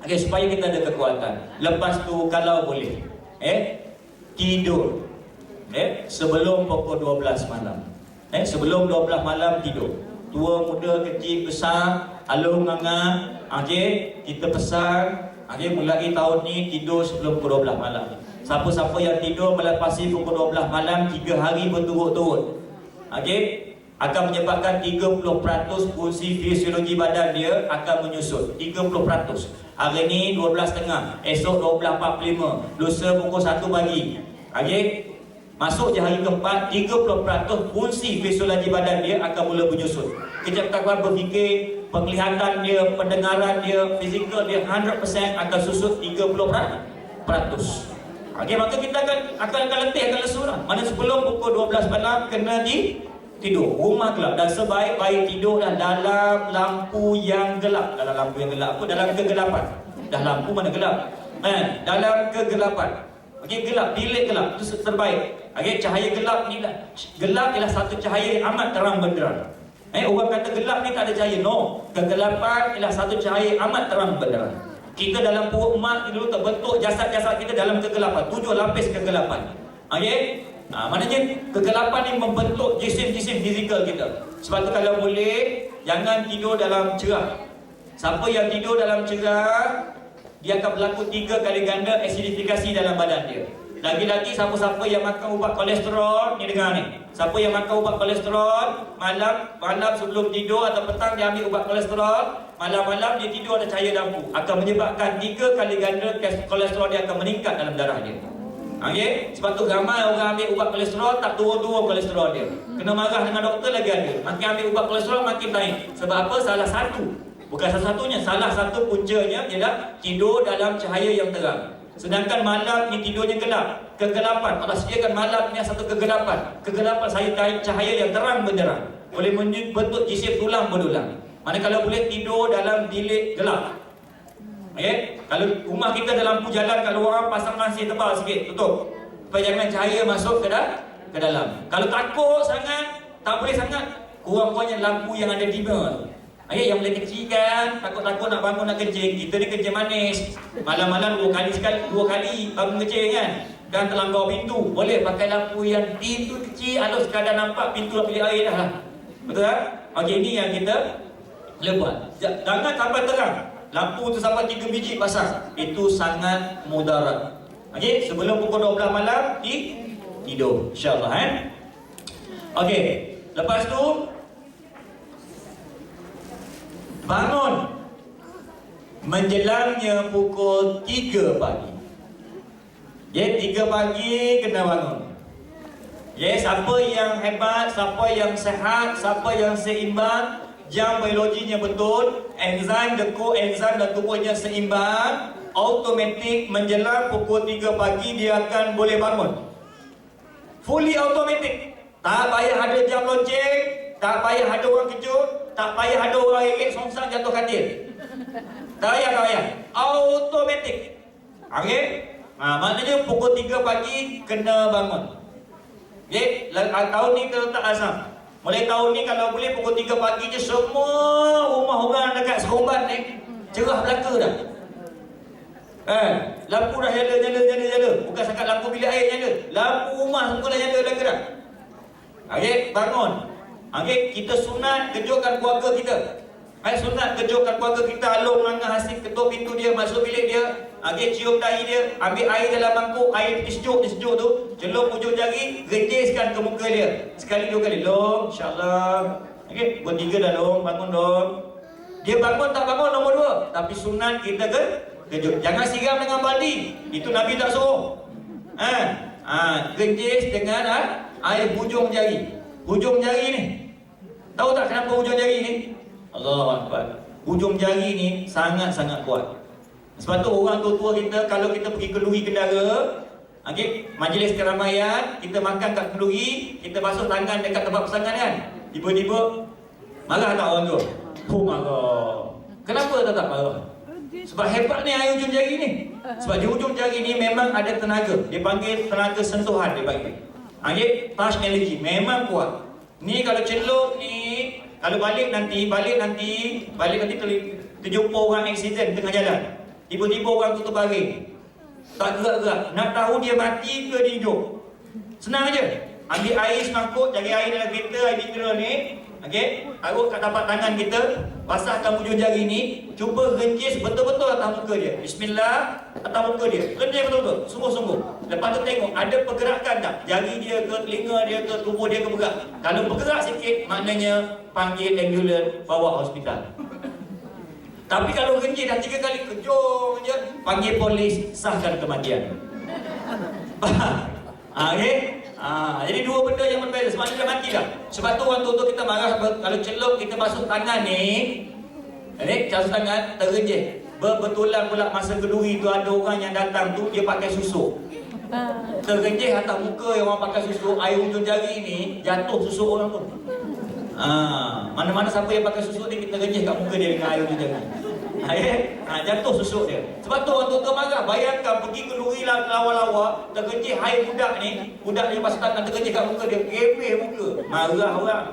Okey, supaya kita ada kekuatan. Lepas tu kalau boleh, tidur sebelum pukul 12 malam. Sebelum 12 malam tidur. Tua, muda, kecil, besar, alung, nganga, kita pesan, mulai tahun ni tidur sebelum pukul 12 malam. Siapa-siapa yang tidur melepasi pukul 12 malam 3 hari berturut-turut, akan menyebabkan 30% fungsi fisiologi badan dia akan menyusut. 30%. Hari ni 12.30, esok 12.45, lusa pukul 1 pagi. Masuk je hari keempat, 30% fungsi fisiologi badan dia akan mula menyusut. Kecepatan berfikir, penglihatan dia, pendengaran dia, fizikal dia 100% akan susut 30%. Maka kita akan letih, akan lesu lah. Mana sebelum pukul 12 malam kena tidur, rumah gelap. Dan sebaik-baik tidur dalam lampu yang gelap. Dalam lampu yang gelap apa? Dalam kegelapan. Dah lampu mana gelap? Dalam kegelapan. Gelap, bilik gelap, itu terbaik. Cahaya gelap ni lah. Gelap ialah satu cahaya yang amat terang benderang. Orang kata gelap ni tak ada cahaya. No, kegelapan ialah satu cahaya yang amat terang benderang. Kita dalam perut mak dulu terbentuk jasad-jasad kita dalam kegelapan. 7 lapis kegelapan. Maknanya kegelapan ni membentuk jisim-jisim fizikal kita. Sebab tu kalau boleh, jangan tidur dalam cerah. Siapa yang tidur dalam cerah, dia akan berlaku 3 kali ganda acidifikasi dalam badan dia. Lagi-lagi siapa-siapa yang makan ubat kolesterol, ni dengar ni. Siapa yang makan ubat kolesterol, malam sebelum tidur atau petang dia ambil ubat kolesterol, malam-malam dia tidur ada cahaya lampu, akan menyebabkan 3 kali ganda kolesterol dia akan meningkat dalam darah dia. Sebab tu ramai orang ambil ubat kolesterol tak turun-turun kolesterol dia. Kena marah dengan doktor lagi ada. Makin ambil ubat kolesterol makin naik. Sebab apa? Salah satu, bukan satu-satunya, salah satu puncanya ialah tidur dalam cahaya yang terang. Sedangkan malam ni tidurnya gelap. Kegelapan, Allah sediakan malam ni satu kegelapan. Kegelapan saya cahaya yang terang benderang, boleh membentuk jisim tulang berulang. Mana kalau boleh tidur dalam bilik gelap. Kalau rumah kita ada lampu jalan, kalau orang pasang langsir tebal sikit, tutup, supaya jangan cahaya masuk ke dalam. Kalau takut sangat, tak boleh sangat, kurang-kurangnya lampu yang ada dimmer. Yang boleh kecilkan, takut-takut nak bangun nak kencing. Kita ni kencing manis, malam-malam 2 kali bangun kencing kan. Dan terlanggar pintu, boleh pakai lampu yang dim tu kecil, halus sekadar nampak pintu bilik air dah lah. Betul tak? Ini yang kita lebat. Jangan sampai terang, lampu tu sampai 3 biji pasang. Itu sangat mudarat. Sebelum pukul 12 malam tidur, insyaAllah lepas tu bangun menjelangnya pukul 3 pagi. 3 pagi kena bangun. Siapa yang hebat, siapa yang sehat, siapa yang seimbang, jam biologinya betul, enzim, koenzim dan tubuhnya seimbang, automatik menjelang pukul 3 pagi dia akan boleh bangun. Fully automatic. Tak payah ada jam lonceng, tak payah ada orang kejut, tak payah ada orang irit songsang jatuh katil. Tak payah. Automatik. Maknanya pukul 3 pagi kena bangun. Tahun ni kita letak azam. Mulai tahun ni kalau boleh pukul 3 pagi je semua rumah orang dekat Seremban ni cerah belaka dah. Lampu dah nyala. Bukan sangat lampu bilik air nyala, lampu rumah semua dah nyala belaka dah. Bangun. Kita sunat kejutkan keluarga kita. Sunat kejutkan keluarga kita, alung langgar hasil ketuk pintu dia, masuk bilik dia, cium dahi dia, ambil air dalam mangkuk, air sejuk tu, celup ujung jari, gejeskan ke muka dia. Sekali 2 kali, long, insyaAllah. Buat 3 dah long, bangun dong. Dia bangun tak bangun nombor 2, tapi sunat kita kejut. Jangan siram dengan baldi, itu Nabi tak suruh. Gejes dengan air hujung jari. Hujung jari ni, tahu tak kenapa hujung jari ni? Allahu Akbar. Hujung jari ni sangat-sangat kuat. Sebab tu orang tua-tua kita, kalau kita pergi kenduri kendara, majlis keramaian, kita makan kat kenduri, kita basuh tangan dekat tempat pesangan kan, tiba-tiba marah tak orang tu? Marah. Kenapa tak marah? Sebab hebat ni air hujung jari ni. Sebab di hujung jari ni memang ada tenaga. Dia panggil tenaga sentuhan, dia panggil touch energy, memang kuat. Ni kalau celup ni, kalau balik nanti terjumpa orang accident tengah jalan, Tiba-tiba orang tu terbaring, tak gerak-gerak. Nak tahu dia mati ke dia hidup? Senang aja. Ambil air semangkuk, cari air dalam kereta, air mineral ni. Okey, taruh kat tapak tangan kita, basahkan hujung jari ni, cuba genjis betul-betul atas muka dia. Bismillah, atas muka dia. Genjis betul-betul, sungguh-sungguh. Lepas tu tengok ada pergerakan tak? Jari dia ke, telinga dia ke, tubuh dia ke bergerak. Kalau bergerak sikit, maknanya panggil ambulans, bawa hospital. Tapi kalau genjis dah 3 kali kejung je, panggil polis, sahkan kematian. Faham? Okey? Jadi dua benda yang berbeza. Sebab dia mati dah. Sebab tu orang tua kita marah kalau celup kita basuh tangan ni. Basuh tangan tergenjis. Betulan pula masa keduri tu ada orang yang datang tu dia pakai susuk. Tergenjis atas muka yang orang pakai susuk, air hujung jari ni jatuh susuk orang pun. Mana-mana siapa yang pakai susuk ni kita genjis kat muka dia dengan air hujung jari. Jatuh susuk dia. Sebab tu orang tua marah. Bayangkan pergi ke luri lawa-lawa, tergenjis air budak ni, budak dia basuh tangan tergenjis kat muka dia, kepeh muka, marah orang.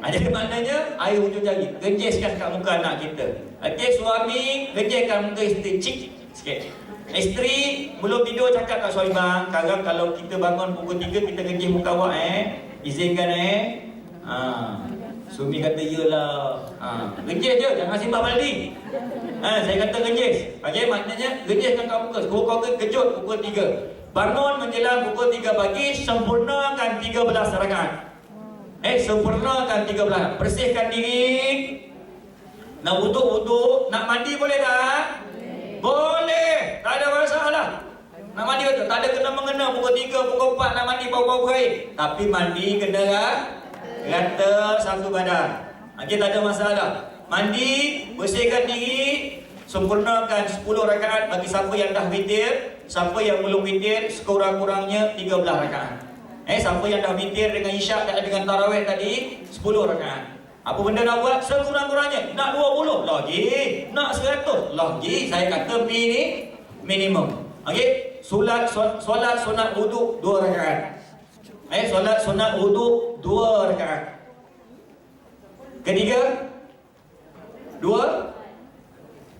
Jadi maknanya air hujung jari, genjiskan kat muka anak kita. Okey, suami genjiskan muka isteri, cik sikit. Isteri belum tidur cakap kat suami, bang, sekarang kalau kita bangun pukul 3 kita genjis muka awak izinkan Suami kata iyalah. Genjis je, jangan simpan baldi. Saya kata genjis. Okey, maknanya genjiskan kat muka. Kau kejut pukul 3. Bangun menjelang pukul 3 pagi, sempurnakan 13 rakaat. Sempurnakan 13. Bersihkan diri. Nak wuduk, nak mandi boleh tak? Boleh. Tak ada masalah. Nak mandi betul. Tak ada kena-mengena pukul 3, pukul 4 nak mandi bau-bau air. Tapi mandi kena rata satu badan. Okey, tak ada masalah. Mandi, bersihkan diri, sempurnakan 10 rakaat bagi siapa yang dah witir. Siapa yang belum witir, sekurang-kurangnya 13 rakaat. Siapa yang dah witir dengan isyak dan dengan tarawih tadi, 10 rakaat. Apa benda nak buat? Sekurang-kurangnya nak 20 lagi, nak 100 lagi. Saya kata ni minimum. Okey, solat sunat wuduk 2 rakaat. Solat sunat wuduk 2 rakaat. Ketiga, 2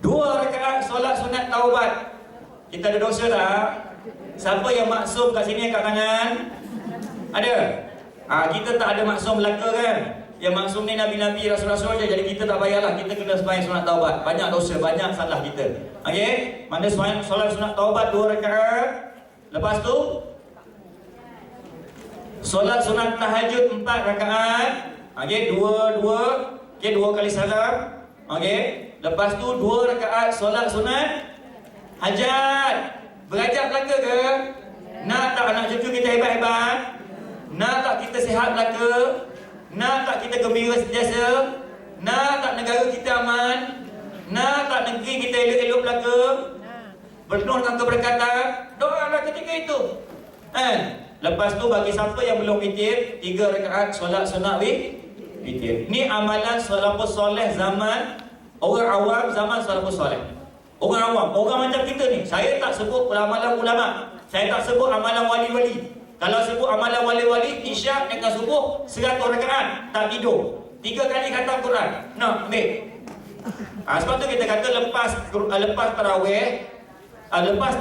rakaat solat sunat taubat. Kita ada dosa tak? Siapa yang maksum kat sini angkat tangan? Ada? Kita tak ada maksum belaka kan? Yang maksum ni Nabi-Nabi, Rasul-Rasul je. Jadi kita tak payahlah, kita kena sembahyang sunat taubat. Banyak dosa, banyak salah kita. Okey? Mana solat sunat taubat 2 rakaat. Lepas tu solat sunat tahajud 4 rakaat. Okey, 2. Okey, 2 kali salam. Okey. Lepas tu 2 rakaat solat sunat hajat. Berajak belaka ke? Nak tak anak cucu kita hebat-hebat? Nak tak kita sihat belaka? Nak tak kita gembira sentiasa? Nak tak negara kita aman? Nak tak negeri kita elok-elok belaka? Penuh dengan keberkatan? Doalah ketika itu. Lepas tu bagi siapa yang belum witir, 3 rakaat solat sunat witir. Ni amalan salafus soleh zaman orang awam, zaman salafus soleh. Orang awam, orang macam kita ni. Saya tak sebut amalan ulama. Saya tak sebut amalan wali-wali. Kalau sebut amalan wali-wali, isyak dengan subuh 100 rakaat, tak tidur. 3 kali khatam Quran. Nak ambil. Sebab tu kita kata lepas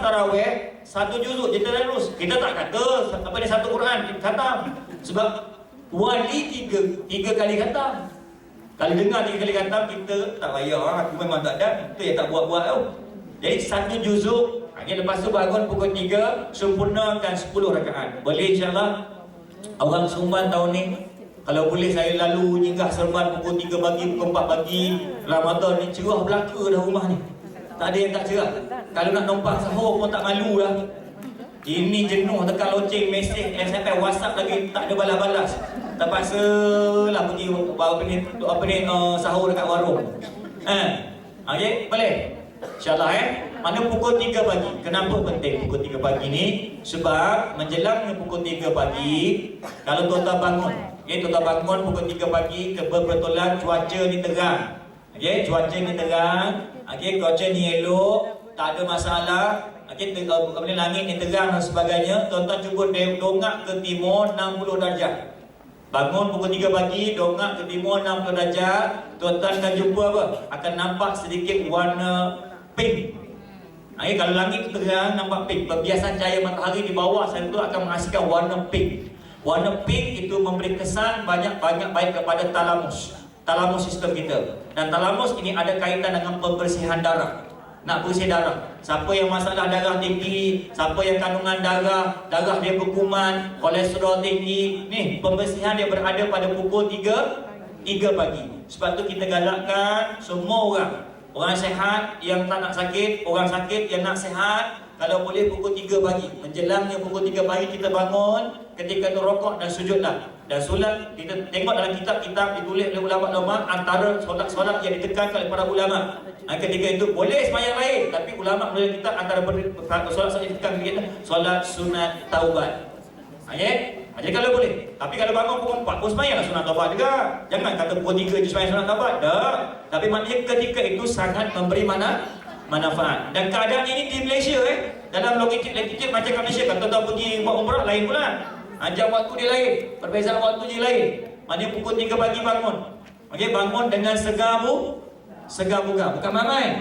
tarawih 1 juzuk kita dah lulus. Kita tak kata apa ni 1 Quran kita khatam. Sebab wali 3 kali khatam. Kalau dengar 3 kali khatam kita tak payah, aku memang tak ada, kita yang tak buat-buat tau. Jadi 1 juzuk. Lepas tu bangun pukul 3, sempurnakan 10 rakaat. Boleh insya-Allah. Orang Sumban tahun ni, kalau boleh saya lalu nyinggah Serban pukul 3 pagi, pukul 4 pagi. Ramadan ni cerah belaka dah rumah ni. Tak ada yang tak cerah. Kalau nak numpang sahur pun tak malu lah. Ini jenuh tekan loceng, mesej, SMS, WhatsApp lagi tak ada balas-balas. Terpaksa lah pergi sahur dekat warung. Okey, boleh? InsyaAllah Mana pukul 3 pagi. Kenapa penting pukul 3 pagi ni? Sebab menjelang pukul 3 pagi, kalau tuan-tuan bangun, tuan-tuan bangun pukul 3 pagi, kebetulan cuaca ni terang. Cuaca ni terang. Cuaca ni elok, tak ada masalah. Kemudian langit ni terang dan sebagainya. Tuan-tuan cuba dongak ke timur 60 darjah. Bangun pukul 3 pagi, dongak ke timur 60 darjah. Tuan-tuan akan jumpa apa? Akan nampak sedikit warna pink. Kalau langit terang nampak pink. Berbiasan cahaya matahari di bawah sana itu akan menghasilkan warna pink. Warna pink itu memberi kesan banyak-banyak baik kepada talamus sistem kita. Dan talamus ini ada kaitan dengan pembersihan darah. Nak bersih darah. Siapa yang masalah darah tinggi, siapa yang kandungan darah dia berkuman, kolesterol tinggi, ni pembersihan dia berada pada pukul 3 pagi. Sebab tu kita galakkan semua orang sihat yang tak nak sakit, orang sakit yang nak sihat, kalau boleh pukul 3 pagi. Menjelangnya pukul 3 pagi kita bangun, ketika itu rokok dan sujudlah. Dan solat, kita tengok dalam kitab-kitab ditulis oleh ulama-ulama, antara solat-solat yang ditekankan oleh para ulama. Ketika itu boleh sembahyang lain, tapi ulama menulis kitab antara solat-solat yang ditekankan kita, solat sunat taubat. Jadi kalau boleh. Tapi kalau bangun pukul 4 pun sembahyanglah sunat taubat juga. Jangan kata pukul 3 je sembahyang sunat taubat. Tak. Tapi maknanya ketika itu sangat memberi manfaat. Dan keadaan ini di Malaysia dalam latitude macam kat Malaysia, kalau tahu pergi buat umrah lain pula. Jam waktu dia lain, perbezaan waktu dia lain. Maknanya pukul 3 pagi bangun. Bangun dengan segar buka, bukan main.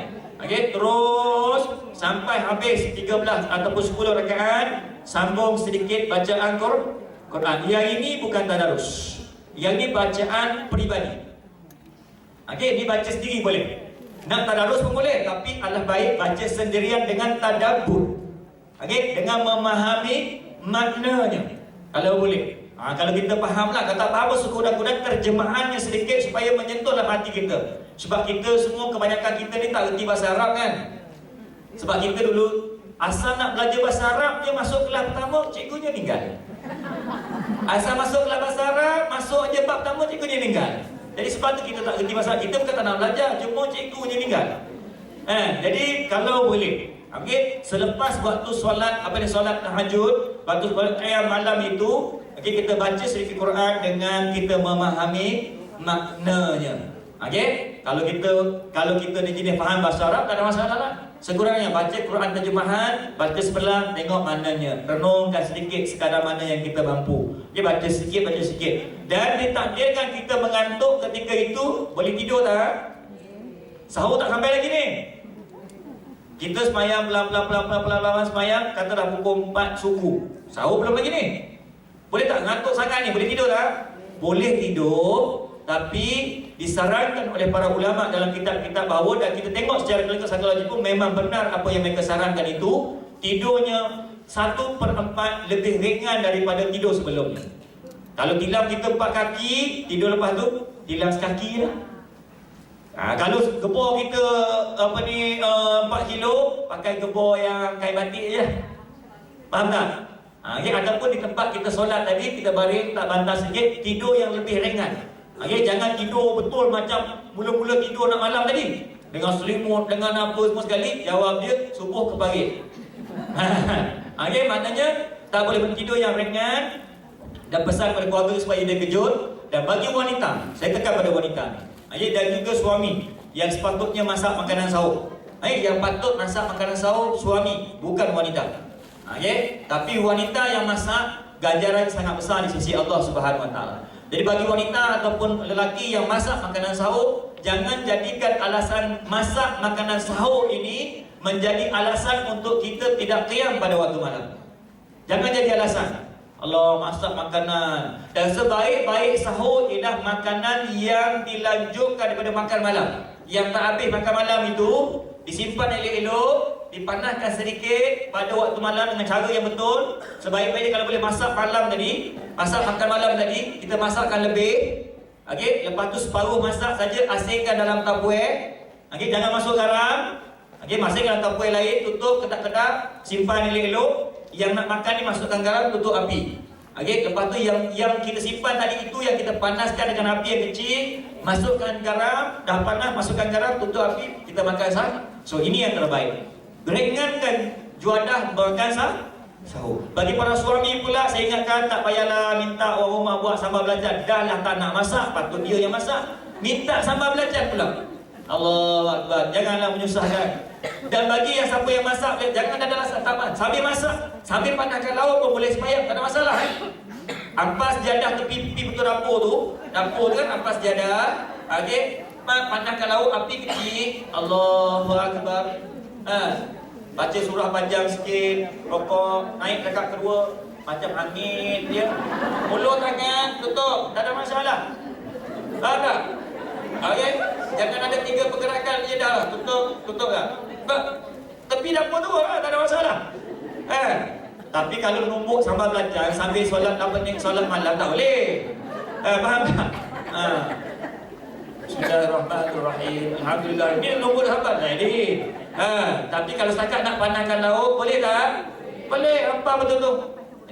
Terus sampai habis 13 ataupun 10 rakaat, sambung sedikit bacaan Quran. Yang ini bukan tadarus. Yang ini bacaan peribadi. Ini baca sendiri boleh. Nak tadarus pun boleh, tapi alangkah baik baca sendirian dengan tadabbur. Dengan memahami maknanya. Kalau boleh. Kalau kita fahamlah, kata apa sekurang-kurang terjemahannya sedikit supaya menyentuh dalam hati kita. Sebab kita semua, kebanyakan kita ni tak reti bahasa Arab kan. Sebab kita dulu asal nak belajar bahasa Arab, dia masuk kelas pertama, cikgunya meninggal. Asal masuk kelas bahasa Arab, masuk je bab pertama, cikgunya meninggal. Jadi sebab tu kita tak reti bahasa Arab. Kita bukan tak nak belajar, cuma cikgunya meninggal. Jadi kalau boleh, selepas waktu solat, solat tahajud, waktu solat qiyam malam itu, kita baca sedikit Quran dengan kita memahami maknanya. Kalau kita ni jenis faham bahasa Arab, tak ada masalah lah. Sekurangnya baca Quran terjemahan, baca sebelah, tengok maknanya, renungkan sedikit sekadar mana yang kita mampu. Baca sikit. Dan ditakdirkan kita mengantuk ketika itu, boleh tidur tak? Sahur tak sampai lagi ni. Kita semayang pelan-pelan semayang, kata dah pukul 4 suku. Sahur belum lagi ni. Boleh tak ngantuk sangat ni? Boleh tidur tak? Boleh tidur, tapi disarankan oleh para ulama dalam kitab-kitab bahawa, dan kita tengok secara klinikal psikologi pun memang benar apa yang mereka sarankan itu, tidurnya 1/4 lebih ringan daripada tidur sebelumnya. Kalau tilam kita 4 kaki, tidur lepas tu tilam sekaki lah. Kalau gebor kita 4 kilo, pakai gebor yang kain batik je. Faham tak? Ataupun di tempat kita solat tadi, kita baring tak bantal sikit, tidur yang lebih ringan. Jangan tidur betul macam mula-mula tidur nak malam tadi, dengan selimut, dengan apa semua sekali. Jawab dia, subuh kepagi. Maknanya tak boleh bertidur yang ringan. Dan pesan kepada keluarga supaya dia kejut. Dan bagi wanita, saya tekan pada wanita ni, dan juga suami yang sepatutnya masak makanan sahur. Yang patut masak makanan sahur suami, bukan wanita. Tapi wanita yang masak, ganjaran sangat besar di sisi Allah Subhanahu Wa Taala. Jadi bagi wanita ataupun lelaki yang masak makanan sahur, jangan jadikan alasan masak makanan sahur ini menjadi alasan untuk kita tidak qiyam pada waktu malam. Jangan jadi alasan. Allah masak makanan. Dan sebaik-baik sahur ialah makanan yang dilanjutkan daripada makan malam. Yang tak habis makan malam itu disimpan elok-elok, dipanaskan sedikit pada waktu malam dengan cara yang betul. Sebaik-baiknya kalau boleh masak malam tadi, masak makan malam tadi, kita masakkan lebih. Lepas tu separuh masak saja, asingkan dalam tupperware. Jangan masuk garam. Masukkan dalam tupperware lain, tutup kedap-kedap, simpan elok-elok. Yang nak makan ni masukkan garam, tutup api. Lepas tu yang kita simpan tadi itu yang kita panaskan dengan api yang kecil, masukkan garam, dah panas, masukkan garam, tutup api, kita makan So ini yang terbaik. Ringankan juadah makan sahur. Bagi para suami pula, saya ingatkan, tak payahlah minta orang rumah buat sambal belacan. Dah lah tak nak masak, patut dia yang masak. Minta sambal belacan pula. Allah Akbar, janganlah menyusahkan. Dan bagi yang siapa yang masak, jangan ada rasa tamat. Sambil masak, sambil panaskan lauk pun boleh sembahyang, tak ada masalah. Ampas jadah tepi betul dapur tu kan, ampas jadah. Panaskan lauk, api kecil. Allahu Akbar. Baca surah panjang sikit, rokok, naik rakaat kedua, macam angin dia. Ulur tangan, tutup, tak ada masalah. Faham tak? Okey, jangan ada 3 pergerakan je dah lah. Tutup tak? Tepi dapur tu tak ada masalah. Tapi kalau numbuk sambil belajar, sambil solat solat malam tak boleh. Faham tak? Bismillahirrahmanirrahim. Alhamdulillah. Ini numbuk sahabat tadi. Tapi kalau setakat nak pandangkan laut, boleh tak? Boleh. Apa betul tu?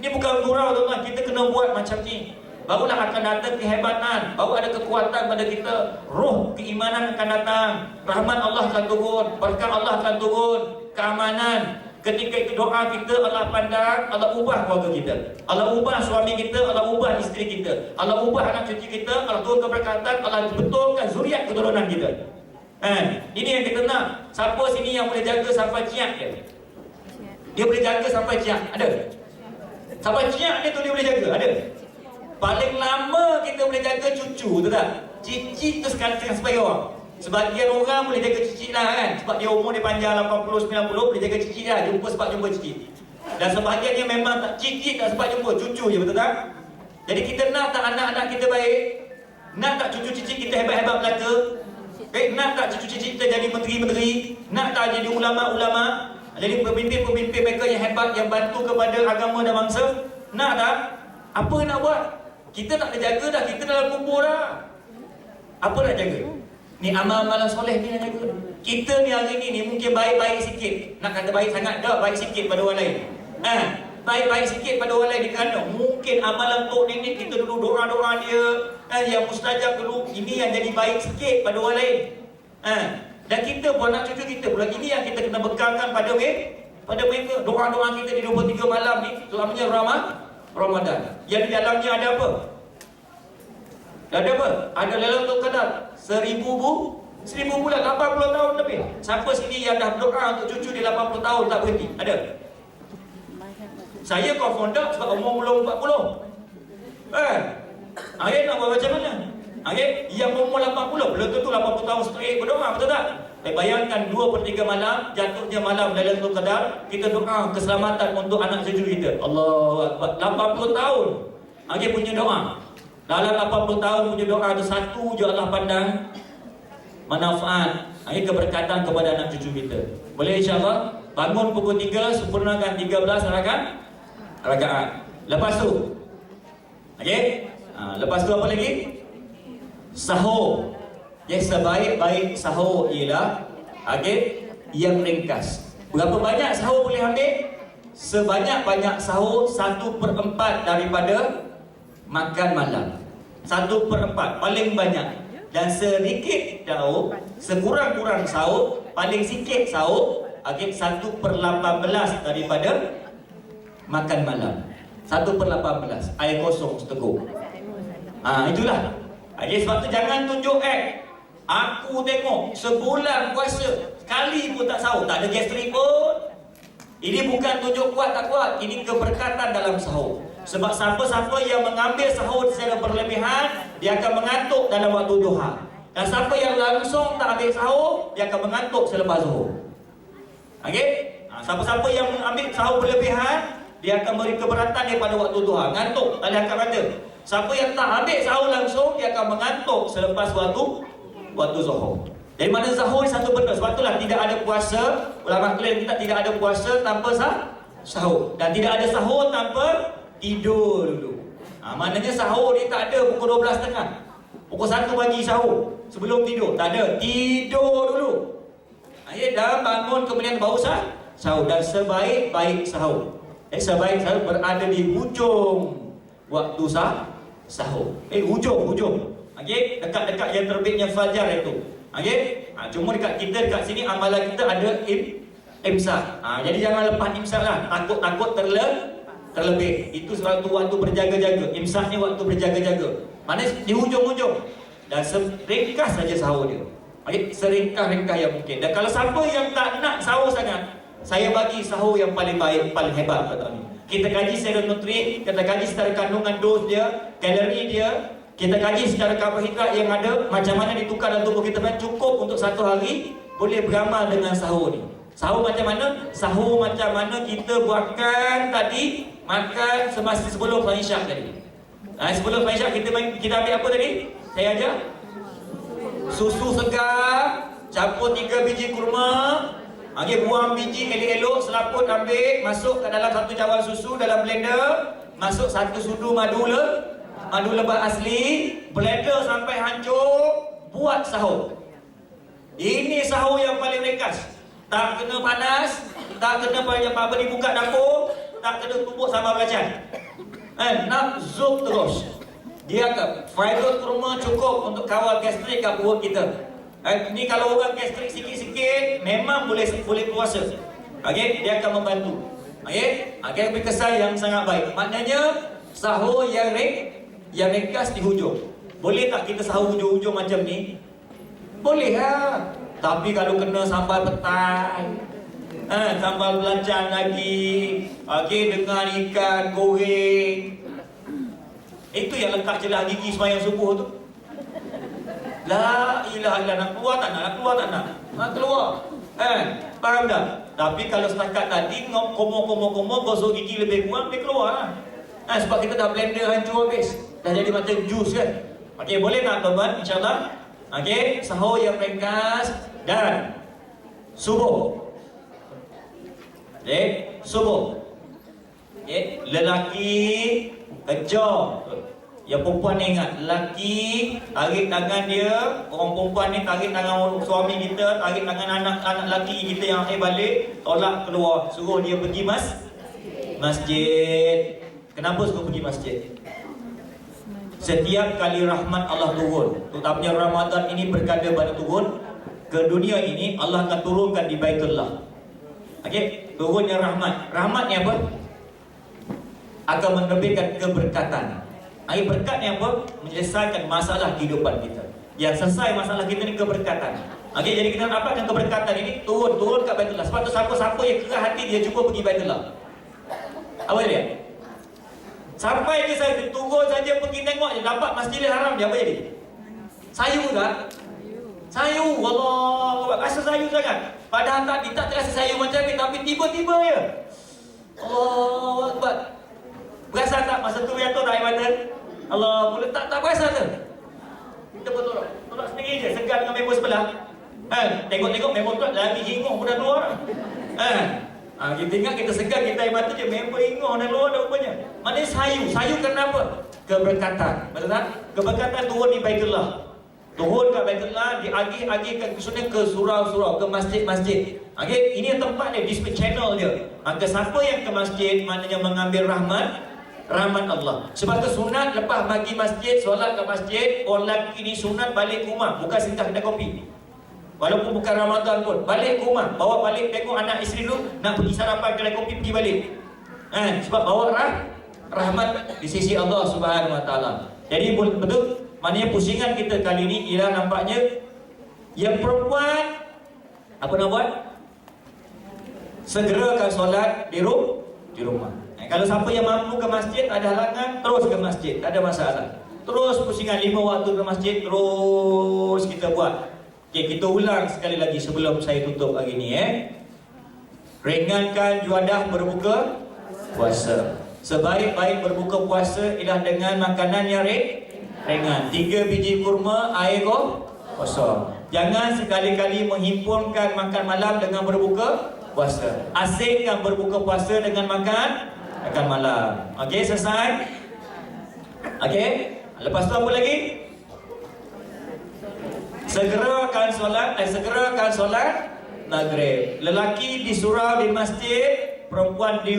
Ini bukan gurau tuan-tuan. Kita kena buat macam ni. Barulah akan datang kehebatan. Baru ada kekuatan pada kita. Roh keimanan akan datang. Rahmat Allah akan turun. Berkat Allah akan turun. Keamanan. Ketika itu doa kita, Allah pandang, Allah ubah keluarga kita, Allah ubah suami kita, Allah ubah isteri kita, Allah ubah anak cucu kita, Allah turun keberkatan, Allah betulkan zuriat keturunan kita. Ini yang kita nak. Siapa sini yang boleh jaga sampai ciak dia? Dia boleh jaga sampai ciak? Ada? Sampai ciak dia tu dia boleh jaga? Ada? Paling lama kita boleh jaga cucu, betul tak? Cicit tu sekali sampai orang. Sebagian orang boleh jaga cicit lah kan, sebab dia umur dia panjang 80-90, boleh jaga cicit lah, jumpa cicit. Dan sebahagiannya memang tak cicit, tak sempat jumpa, cucu je, betul tak? Jadi kita nak tak anak-anak kita baik? Nak tak cucu cicit kita hebat-hebat belaka? Nak tak cucu cicit kita jadi menteri-menteri? Nak tak jadi ulama-ulama? Jadi pemimpin-pemimpin mereka yang hebat, yang bantu kepada agama dan bangsa? Nak tak? Apa nak buat? Kita tak ada jaga dah, kita dalam kubur dah. Apa nak jaga? Ni amal-amalan soleh ni nak jaga. Kita ni hari ni mungkin baik-baik sikit. Nak kata baik sangat dah, baik sikit pada orang lain. Baik-baik sikit pada orang lain kerana mungkin amalan tok nenek kita dulu doa-doa dia yang mustajab dulu, ini yang jadi baik sikit pada orang lain. Dan kita buat anak cucu kita pula, ini yang kita kena bekalkan pada mereka. Doa-doa kita di 23 malam ni, terutamanya Ramadan. Yang di dalamnya ada apa? Ada apa? Ada Lailatul Qadar 1000 bulan, 80 tahun lebih. Siapa sini yang dah berdoa untuk cucu dia 80 tahun tak berhenti? Ada? Saya confounder sebab umur belum 40. Ayat nak buat macam mana? Yang umur 80, belum tentu 80 tahun straight berdoa, betul tak? Bayangkan 2/3 malam, jatuhnya malam Lailatul Qadar, kita doa keselamatan untuk anak cucu kita. Allahu Akbar. 80 tahun punya doa. Dalam 80 tahun punya doa itu satu je Allah pandang manfaat, keberkatan kepada anak cucu kita. Boleh insya-Allah bangun pukul 3, sempurnakan 13 rakaat. Lepas tu lepas tu apa lagi? Sahur. Sebaik-baik sahur ialah yang ringkas. Berapa banyak sahur boleh ambil? Sebanyak-banyak sahur 1/4 daripada makan malam. 1/4 paling banyak. Dan sedikit sahur, sekurang-kurang sahur, paling sikit sahur, 1/18 daripada makan malam. 1/18 air kosong seteguk. Itulah. Sebab tu jangan tunjuk aku tengok sebulan puasa sekali pun tak sahur, tak ada gastrik pun. Ini bukan tunjuk kuat tak kuat, ini keberkatan dalam sahur. Sebab siapa-siapa yang mengambil sahur secara berlebihan, dia akan mengantuk dalam waktu duha. Dan siapa yang langsung tak ambil sahur, dia akan mengantuk selepas zuhur. Siapa-siapa yang mengambil sahur berlebihan, dia akan beri keberatan daripada waktu duha, ngantuk tali akal kata. Siapa yang tak ambil sahur langsung, dia akan mengantuk selepas waktu zuhur. Dari mana sahur satu benda. Sebab itulah tidak ada puasa. Ulama klaim kita tidak ada puasa tanpa sahur, dan tidak ada sahur tanpa tidur dulu. Maknanya sahur ni tak ada pukul 12.30, pukul 1 pagi sahur sebelum tidur. Tak ada, tidur dulu. Dah bangun kemudian baru sahur. Dan sebaik-baik sahur, sebaik sahur berada di hujung waktu sahur. Hujung. Dekat-dekat yang terbitnya fajar itu. Cuma dekat kita, dekat sini amalan kita ada imsak. Jadi jangan lepas imsak lah. Takut terlebih. Itu suatu waktu berjaga-jaga. Imsak ni waktu berjaga-jaga. Mana di hujung-hujung. Dan seringkas saja sahur dia. Seringkas-ringkas yang mungkin. Dan kalau siapa yang tak nak sahur sangat, saya bagi sahur yang paling baik, paling hebat kat ni. Kita kaji secara nutri, kita kaji secara kandungan dos dia, kalori dia. Kita kaji secara karbohidrat yang ada, macam mana ditukar dalam tubuh kita, cukup untuk satu hari boleh beramal dengan sahur ni. Sahur macam mana? Sahur macam mana kita buatkan tadi, makan semasa sebelum solat Isyak tadi. Sebelum solat Isyak kita ambil apa tadi? Saya ajar susu segar, campur 3 biji kurma. Okey, buang biji elok-elok, selaput ambil, masuk ke dalam 1 cawan susu dalam blender, masuk 1 sudu madu lebah asli, blender sampai hancur, buat sahur. Ini sahur yang paling ringkas. Tak kena panas, tak kena apa dibuka dapur, tak kena tumbuk sambal belacan. Nak zuk terus. Dia fiber kurma cukup untuk kawal gastrik kat perut kita. Ini kalau orang gastrik sikit-sikit memang boleh puasa. Okey, dia akan membantu. Okey, lebih kesan yang sangat baik. Maknanya sahur yang ringkas di hujung. Boleh tak kita sahur hujung-hujung macam ni? Boleh lah. Tapi kalau kena sambal petai, sambal belacan lagi, okey, dengan ikan goreng, itu yang lengkap jelah gigi sembahyang subuh tu. La ilaha illallah, nak keluar tak nak? Nak keluar. Faham tak? Tapi kalau setakat tadi komo gosok gigi lebih kurang, dia keluar lah. Sebab kita dah blender hancur habis. Dah jadi macam jus kan. Okey, boleh tak tuan-tuan? InsyaAllah. Okey, sahur yang ringkas dan subuh. Okey, subuh. Okey, lelaki kejar. Yang perempuan ni ingat, lelaki tarik tangan dia, orang perempuan ni tarik tangan suami kita, tarik tangan anak lelaki kita yang balik, tolak keluar, suruh dia pergi masjid. Kenapa suruh pergi masjid? Setiap kali rahmat Allah turun, terutamanya Ramadan ini berkada pada turun ke dunia ini, Allah akan turunkan di Baitullah. Okey, turunnya rahmat. Rahmat ni apa? Akan menerbitkan keberkatan. Berkat ni apa? Menyelesaikan masalah kehidupan kita. Yang selesai masalah kita ni keberkatan. Okey, jadi kita dapatkan keberkatan ini turun kat Baitullah. Sebab tu siapa yang kerah hati dia cuba pergi Baitullah. Apa dia? Sampai ke saya turun saja pergi tengok je, dapat Masjidil Haram, dia apa jadi? Sayu tak? Sayu, Allah, rasa sayu sangat. Padahal tak terasa sayu macam ni, tapi tiba-tiba je. Allah Akbar. Berasa tak masa tu jatuh tak air mata? Allah, boleh tak berasa tu? Kita tolak sendiri je, segar dengan member sebelah. Tengok-tengok member tu lagi hinguh pun dah keluar. Kita ingat kita segar, kita air mata je, member hinguh dah keluar dah rupanya. Maknanya sayu kenapa? Keberkatan, betul tak? Keberkatan turun di Baitullah. Turun ke Baitullah, diagih-agihkan ke surau-surau, ke masjid-masjid. Okay, ini tempat dia, display channel dia. Maka siapa yang ke masjid, maknanya mengambil rahmat Allah. Sebab tu sunat lepas bagi masjid, solat ke masjid, orang lelaki ni sunat balik rumah, bukan singgah kedai kopi. Walaupun bukan Ramadan pun, balik rumah, bawa balik, tengok anak isteri dulu, nak pergi sarapan kedai kopi, pergi balik. Sebab bawa rahmat di sisi Allah Subhanahu Wa Taala. Jadi betul, maknanya pusingan kita kali ni ialah nampaknya yang perempuan apa nak buat? Segerakan solat di rumah. Kalau siapa yang mampu ke masjid, ada halangan, terus ke masjid, tak ada masalah. Terus pusingan 5 waktu ke masjid, terus kita buat. Okay, kita ulang sekali lagi sebelum saya tutup hari ni. Ringankan juadah berbuka puasa. Sebaik-baik berbuka puasa ialah dengan makanan yang ringan. 3 biji kurma, air kosong. Jangan sekali-kali menghimpunkan makan malam dengan berbuka puasa. Asingkan berbuka puasa dengan makan malam. Okey, selesai? Okey, lepas tu apa lagi? Segerakan solat maghrib. Lelaki di surau di masjid, perempuan di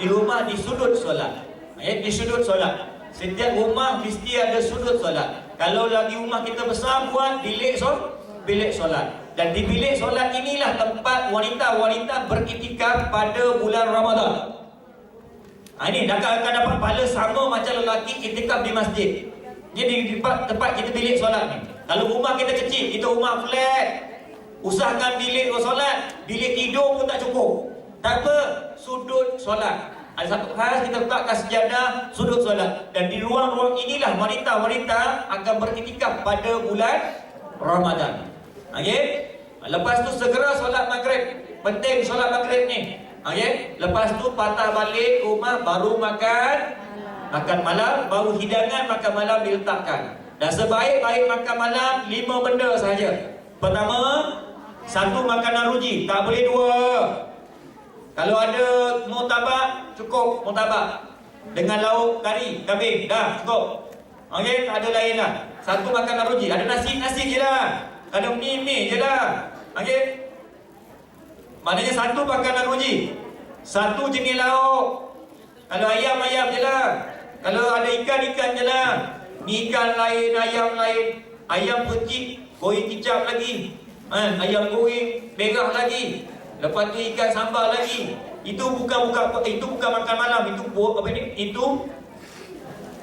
rumah di sudut solat. Di sudut solat. Setiap rumah mesti ada sudut solat. Kalau lagi rumah kita besar, buat bilik solat. Dan di bilik solat inilah tempat wanita-wanita beriktikaf pada bulan Ramadan. Ini akan dapat pahala sama macam lelaki iktikaf di masjid. Jadi di tempat kita bilik solat ni. Kalau rumah kita kecil, kita rumah flat, usahakan bilik solat, bilik tidur pun tak cukup. Tak apa, sudut solat. Ada satu khas kita letakkan sejadah sudut solat. Dan di ruang-ruang inilah wanita-wanita akan beriktikaf pada bulan Ramadan. Okey? Lepas tu segera solat maghrib. Penting solat maghrib ni. Okey, lepas tu patah balik rumah baru makan malam, baru hidangan makan malam diletakkan. Dan sebaik-baik makan malam 5 benda sahaja. Pertama, 1 makanan ruji, tak boleh 2. Kalau ada murtabak, cukup murtabak dengan lauk kari, kambing, dah cukup. Okey, tak ada lain lah. 1 makanan ruji, ada nasi je lah, ada mi je lah. Okey, maknanya 1 makanan ruji, 1 jenis lauk. Kalau ayam je lah, kalau ada ikan je lah. Ni ikan lain, ayam lain. Ayam kecil, goreng kicap lagi, ayam goreng merah lagi, lepas tu ikan sambal lagi. Itu bukan makan malam, itu apa ni? Itu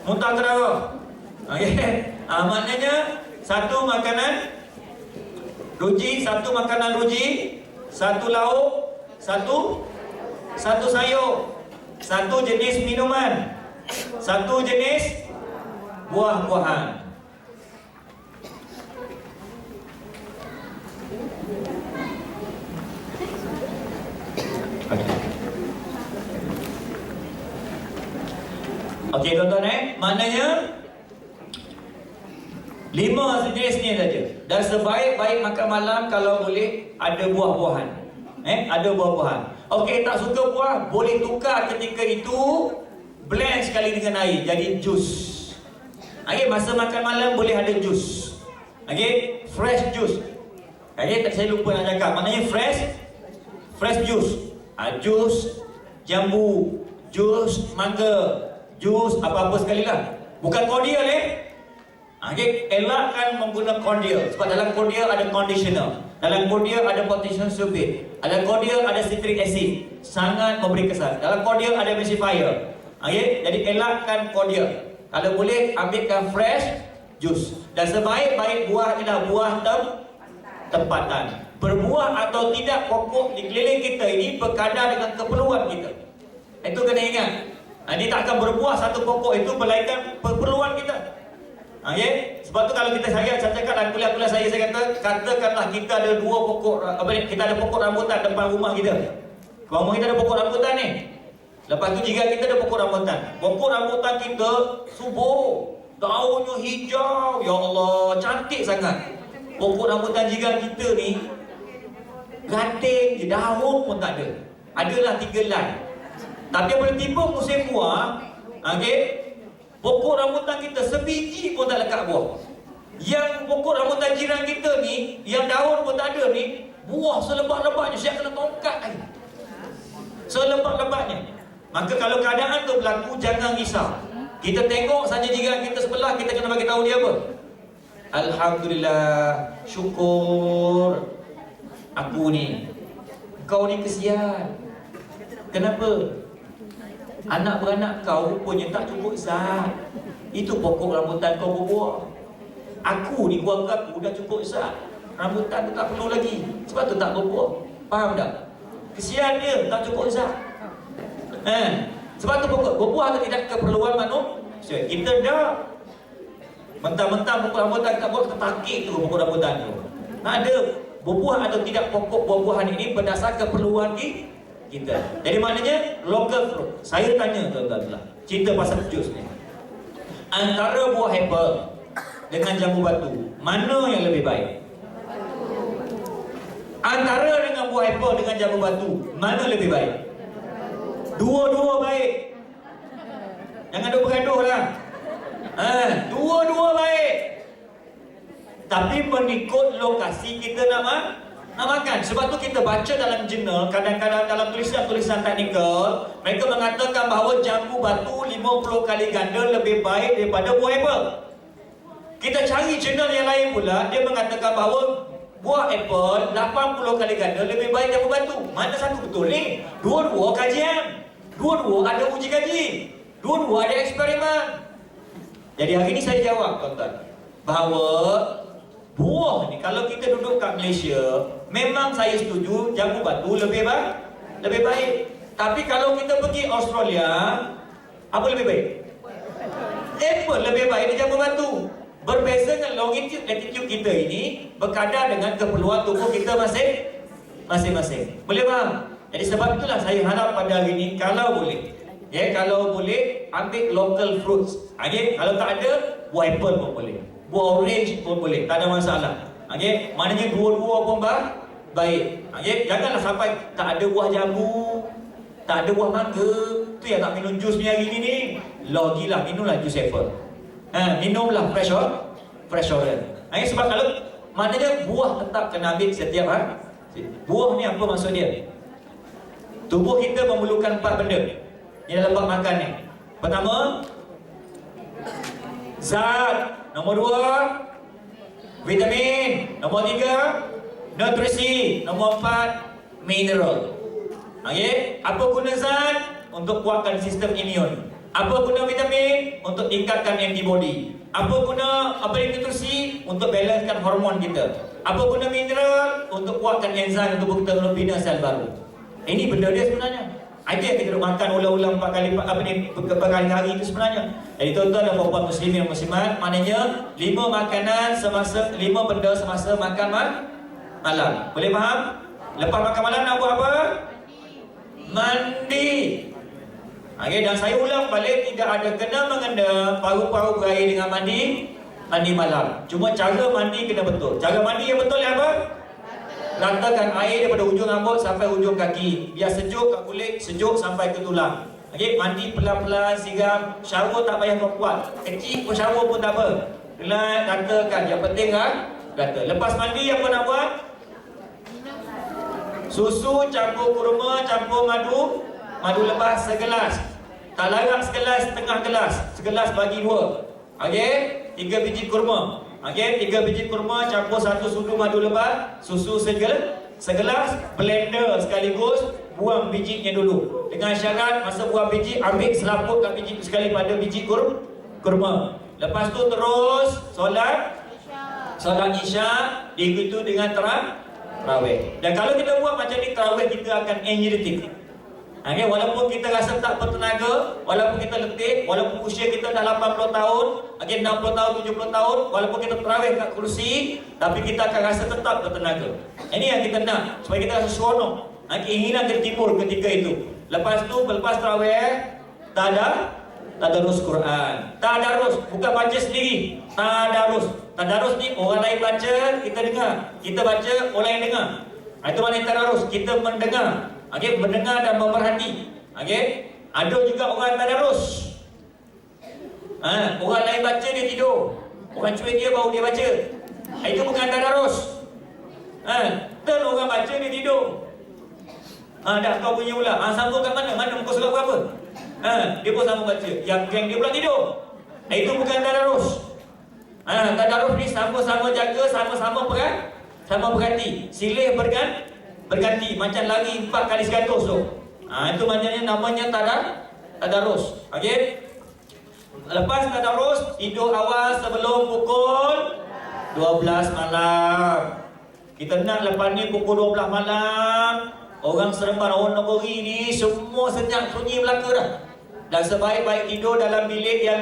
muntah darah. Okey. Maknanya 1 makanan ruji, 1 makanan ruji, 1 lauk, 1 sayur, 1 jenis minuman, 1 jenis buah-buahan. Okey tuan-tuan, maknanya 5 jenis ni saja. Dan sebaik-baik makan malam kalau boleh ada buah-buahan. Ada buah-buahan. Okey, tak suka buah, boleh tukar ketika itu, blend sekali dengan air jadi jus. Okey, masa makan malam boleh ada jus. Okey, fresh juice. Okey, saya lupa nak cakap. Maknanya fresh juice. Jus jambu, jus mangga, jus apa-apa sekali lah. Bukan cordial Okey, elakkan menggunakan cordial. Sebab dalam cordial ada conditioner, dalam cordial ada potassium sulfate, dalam cordial ada citric acid, sangat memberi kesan. Dalam cordial ada emulsifier. Okey, jadi elakkan cordial. Kalau boleh ambilkan fresh juice. Dan sebaik-baik buah ialah buah tempatan. Berbuah atau tidak pokok di keliling kita ini berkadar dengan keperluan kita. Itu kena ingat. Dia tak akan berbuah satu pokok itu melainkan keperluan kita. Okey, sebab tu kalau saya cakap dalam kuliah-kuliah saya katakanlah kita ada 2 pokok, kita ada pokok rambutan depan rumah kita. Rumah kita ada pokok rambutan ni. Lepas tu jika kita ada pokok rambutan. Pokok rambutan kita subur, daunnya hijau, ya Allah, cantik sangat. Pokok rambutan jika kita ni ranting je, daun pun tak ada. Adalah 3 helai. Tapi apabila tiba musim buah, okey, pokok rambutan kita sebiji pun tak lekat buah. Yang pokok rambutan jiran kita ni, yang daun pun tak ada ni, buah selebat-lebatnya, siap kena tongkat lagi. Selebat-lebatnya. Maka kalau keadaan tu berlaku, jangan risau. Kita tengok saja jiran kita sebelah, kita kena bagi tahu dia apa? Alhamdulillah, syukur. Aku ni, kau ni kesian. Kenapa? Anak beranak kau rupanya tak cukup zat. Itu pokok rambutan kau berbuah. Aku ni, keluarga aku dah cukup zat, rambutan tu tak perlu lagi, sebab tu tak berbuah. Faham tak? Kesian dia, tak cukup zat. Sebab tu pokok berbuah tu tidak keperluan manusia. Kita dah mentang-mentang pokok rambutan tak buat, kita takik tu pokok rambutan tu. Ada berbuah atau tidak pokok buah-buahan ini berdasar keperluan kita. Jadi maknanya local fruit. Saya tanya tuan-tuan, cerita pasal jus ni. Antara buah apple dengan jambu batu, mana yang lebih baik? Antara dengan buah apple dengan jambu batu, mana lebih baik? Dua-dua baik. Jangan duk bergaduh lah. Dua-dua baik. Tapi mengikut lokasi kita nak makan. Sebab tu kita baca dalam jurnal, kadang-kadang dalam tulisan-tulisan teknikal, mereka mengatakan bahawa jambu batu 50 kali ganda lebih baik daripada buah apple. Kita cari jurnal yang lain pula, dia mengatakan bahawa buah apple 80 kali ganda lebih baik jambu batu. Mana satu betul ni? Dua-dua kajian, dua-dua ada uji kaji, dua-dua ada eksperimen. Jadi hari ini saya jawab tuan-tuan, bahawa buah ni kalau kita duduk kat Malaysia, memang saya setuju jambu batu lebih baik. Tapi kalau kita pergi Australia, apa lebih baik? Apple lebih baik dari jambu batu. Berbeza dengan longitude latitude kita ini berkadar dengan keperluan tubuh kita masing-masing. Boleh faham? Jadi sebab itulah saya harap pada hari ini kalau boleh, kalau boleh ambil local fruits. Kalau tak ada, buah apple pun boleh, buah orange pun boleh, tak ada masalah. Maknanya dua-dua pun baik. Janganlah sampai tak ada buah jambu, tak ada buah mangga, tu yang tak minum jus ni hari ni. Lagilah minumlah jus apple. Minumlah fresh orange. Sebab kalau maknanya buah tetap kena ambil setiap hari. Buah ni apa maksud dia? Tubuh kita memerlukan 4 benda yang dalam bab makan ni. Pertama, zat. Nombor 2, vitamin. Nombor 3, nutrisi. Nombor 4, mineral. Apa guna zat? Untuk kuatkan sistem imun. Apa guna vitamin? Untuk tingkatkan antibody. Apa guna nutrisi? Untuk balancekan hormon kita. Apa guna mineral? Untuk kuatkan enzim tubuh kita untuk bina sel baru. Ini benda dia sebenarnya. Itu yang kita makan ulang-ulang 4 kali hari itu sebenarnya. Jadi tuan-tuan dan puan-puan muslimin dan muslimat, maknanya 5 makanan semasa 5 benda semasa makan malam. Boleh faham? Lepas makan malam nak buat apa? Mandi. Dan saya ulang balik, tidak ada kena-mengena paru-paru berair dengan mandi malam. Cuma cara mandi kena betul. Cara mandi yang betul apa? Ratakan air daripada hujung rambut sampai hujung kaki. Biar sejuk kat kulit, sejuk sampai ke tulang. Mandi pelan-pelan, siram. Shower tak payah kuat. Kecil pun shower pun tak apa. Ratakan. Yang penting rata. Lepas mandi apa nak buat? Susu campur kurma, campur madu lepas segelas. Tak larang segelas, setengah gelas. Segelas bagi 2. 3 biji kurma. 3 biji kurma campur 1 sudu madu lebat, susu segelas, blender sekaligus, buang bijinya dulu. Dengan syarat masa buang biji, ambil seraput kat biji tu sekali pada biji kurma. Lepas tu terus solat Isya, diikuti dengan tarawih. Dan kalau kita buat macam ni, tarawih kita akan energetik. Walaupun kita rasa tak bertenaga, walaupun kita letih, walaupun usia kita dah 80 tahun, 60 tahun, 70 tahun, walaupun kita terawih kat kursi, tapi kita akan rasa tetap bertenaga. Ini yang kita nak, supaya kita rasa seronok. Keinginan kita timbul ketika itu. Lepas tu, lepas terawih, tadarus Quran. Tadarus, bukan baca sendiri. Tadarus ni orang lain baca, kita dengar. Kita baca, orang lain dengar. Itu maknanya tadarus, kita mendengar. Mendengar dan memerhati. Ada juga orang tadarus. Orang lain baca, dia tidur. Orang cuit dia baru dia baca. Itu bukan tadarus. Dan orang baca, dia tidur. Dah kau punya pula. Sambung kat mana? Mana muka surat berapa? Dia pun sambung baca. Yang dia pula tidur. Itu bukan tadarus. Tadarus ni sama-sama jaga, sama-sama perhati. Silih berganti macam lari 4 kali 100 tu. Itu maknanya namanya tadarus. Lepas tadarus, tidur awal sebelum pukul 12 malam. Kita nak lepas ni pukul 12 malam, orang Seremban, orang Negeri ni semua senyap sunyi belaka dah. Dan sebaik-baik tidur dalam bilik yang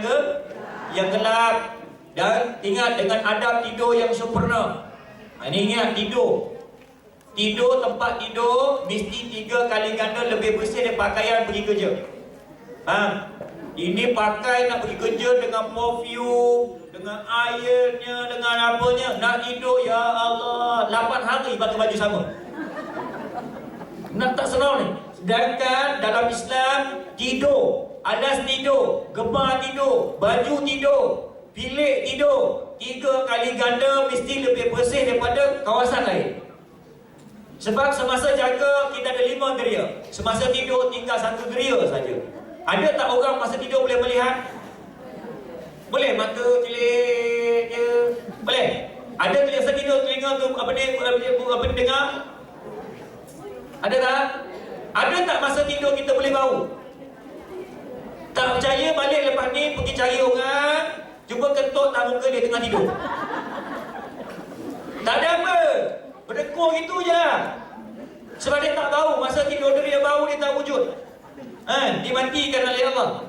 gelap. Dan ingat dengan adab tidur yang sempurna. Ini ingat Tidur, tempat tidur mesti 3 kali ganda lebih bersih dari pakaian pergi kerja. Ini pakai nak pergi kerja dengan perfume, dengan airnya, dengan apanya. Nak tidur, ya Allah, 8 hari pakai baju sama. Nak tak senang ni. Sedangkan dalam Islam, tidur, alas tidur, gebar tidur, baju tidur, bilik tidur 3 kali ganda mesti lebih bersih daripada kawasan lain. Sebab semasa jaga kita ada 5 geria. Semasa tidur tinggal 1 geria saja. Ada tak orang masa tidur boleh melihat? Boleh mata celik je. Boleh. Ada tu yang tidur telinga tu apa dengar? Ada tak? Ada tak masa tidur kita boleh bau? Tak percaya, balik lepas ni pergi cari orang, cuba ketuk tak muka dia tengah tidur. Tak ada apa. Berdekor gitu je lah. Sebab dia tak bau. Masa tidur dia bau, dia tak wujud. Dimatikan oleh Allah.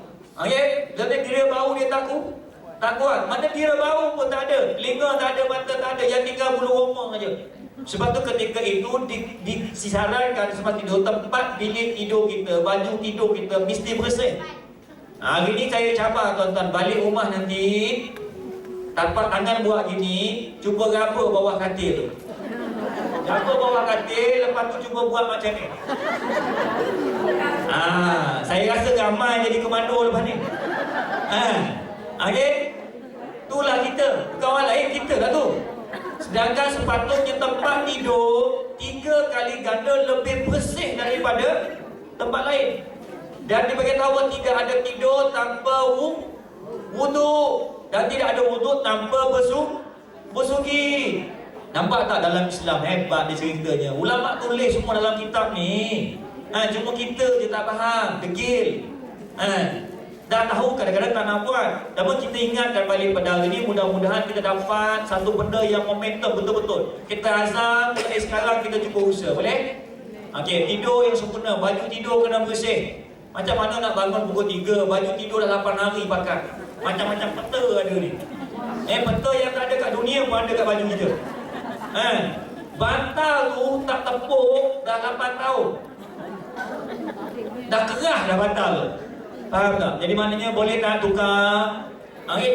Jadi dia bau, dia tak kuat. Mana dia bau pun tak ada. Telinga tak ada, mata tak ada. Yang tinggal bulu romong aja. Sebab tu ketika itu disarankan sebab tidur tempat bilik tidur kita, baju tidur kita mesti bersih. Hari ni saya cabar tuan-tuan, balik rumah nanti tapak tangan buat gini, cuba raba bawah katil tu. Raba bawah katil, lepas tu cuba buat macam ni. Saya rasa ramai jadi komando lepas ni. Okey. Itulah kita, bukan orang lain, kita lah tu. Sedangkan sepatutnya tempat tidur 3 kali ganda lebih bersih daripada tempat lain. Dan dia beritahu tidak ada tidur tanpa wuduk dan tidak ada wuduk tanpa bersuci. Nampak tak dalam Islam hebat dia ceritanya. Ulama tulis semua dalam kitab ni. Cuma kita je tak faham, degil. Dah tahu kadang-kadang tak nak buat. Namun kita ingatkan balik pada hari ini, mudah-mudahan kita dapat satu benda yang momentum betul-betul. Kita azam mulai sekarang kita cuba usaha, boleh? Okey, tidur yang sempurna, baju tidur kena bersih. Macam mana nak bangun pukul 3, baju tidur dah 8 hari pakai. Macam-macam peta ada ni. Peta yang tak ada kat dunia pun ada kat baju kita. Bantal tu tak tepuk dah 8 tahun. Dah kerah dah bantal tu. Faham tak? Jadi maknanya boleh tak tukar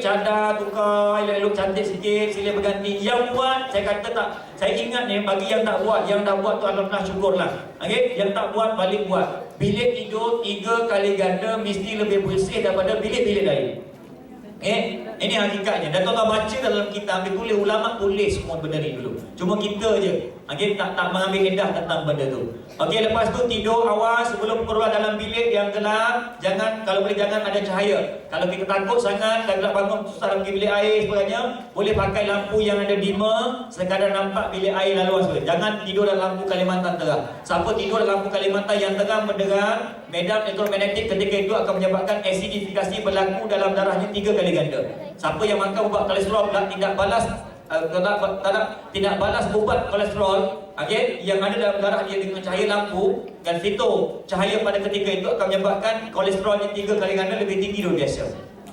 cadar, tukar, elok-elok cantik sikit, sila berganti. Yang buat, saya kata tak, saya ingat ni, bagi yang tak buat, yang dah buat tu alhamdulillah syukurlah. Yang tak buat, balik buat. Bilik tidur 3 kali ganda mesti lebih bersih daripada bilik-bilik lain. Ini hakikatnya. Dan tuan-tuan baca dalam kitab, tulis ulama tulis semua benda ni dulu. Cuma kita je tak mengambil indah tentang benda tu. Lepas tu tidur awal sebelum keluar dalam bilik yang gelap. Jangan, kalau boleh jangan ada cahaya. Kalau kita takut sangat dah gelap bangun susah nak pergi bilik air sebagainya, boleh pakai lampu yang ada dimmer sekadar nampak bilik air lalu saja. Jangan tidur dalam lampu Kalimantan terang. Siapa tidur dalam lampu Kalimantan yang terang menderang, medan elektromagnetik ketika itu akan menyebabkan asidifikasi berlaku dalam darahnya 3 kali ganda. Siapa yang makan ubat kolesterol tidak balas tidak balas ubat kolesterol yang ada dalam darah dia dengan cahaya lampu, dan fitur cahaya pada ketika itu akan menyebabkan kolesterolnya 3 kali ganda lebih tinggi dari biasa.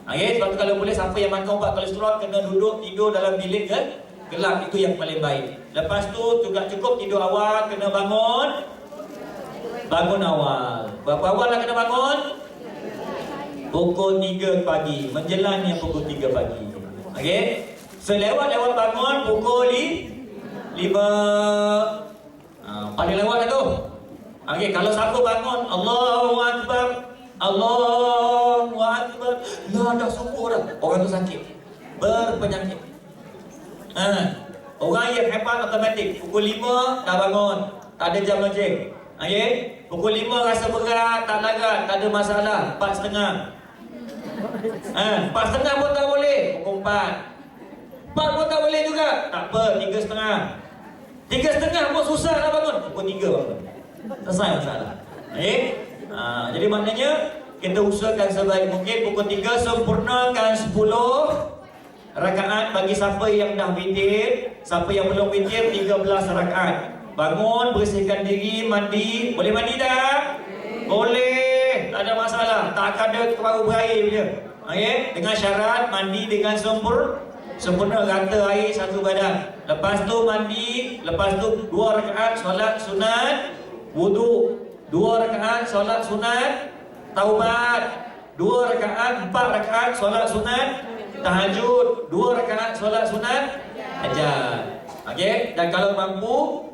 Sebab tu kalau boleh siapa yang makan ubat kolesterol kena duduk tidur dalam bilik gelap, itu yang paling baik. Lepas tu juga cukup tidur awal, kena bangun awal. Berapa awal lah kena bangun? Pukul 3 pagi, menjelang yang pukul 3 pagi. Selewat-lewat bangun pukul 5. Paling lewat dah tu. Kalau siapa bangun Allahu Akbar, Allahu Akbar, dah subuh dah, orang tu sakit, berpenyakit. Orang yang hebat automatik pukul 5 dah bangun, tak ada jam logik. Pukul 5 rasa berat, tak larat, tak ada masalah, 4.30. 4.30 pun tak boleh, pukul 4 pun tak boleh juga, tak apa, 3.30. 3.30 pun susah nak bangun, pukul 3 bangun, selesai masalah. Jadi maknanya kita usahakan sebaik mungkin pukul 3 sempurnakan 10 rakaat bagi siapa yang dah witir. Siapa yang belum witir 13 rakaat. Bangun, bersihkan diri, mandi. Boleh mandi tak? Boleh, tak ada masalah. Tak akan ada baru berair je. Dengan syarat mandi dengan sempurna, rata air satu badan. Lepas tu mandi, lepas tu 2 rakaat solat sunat wudu, 2 rakaat solat sunat taubat, 2 rakaat 4 rakaat solat sunat tahajud, 2 rakaat solat sunat hajat. Dan kalau mampu,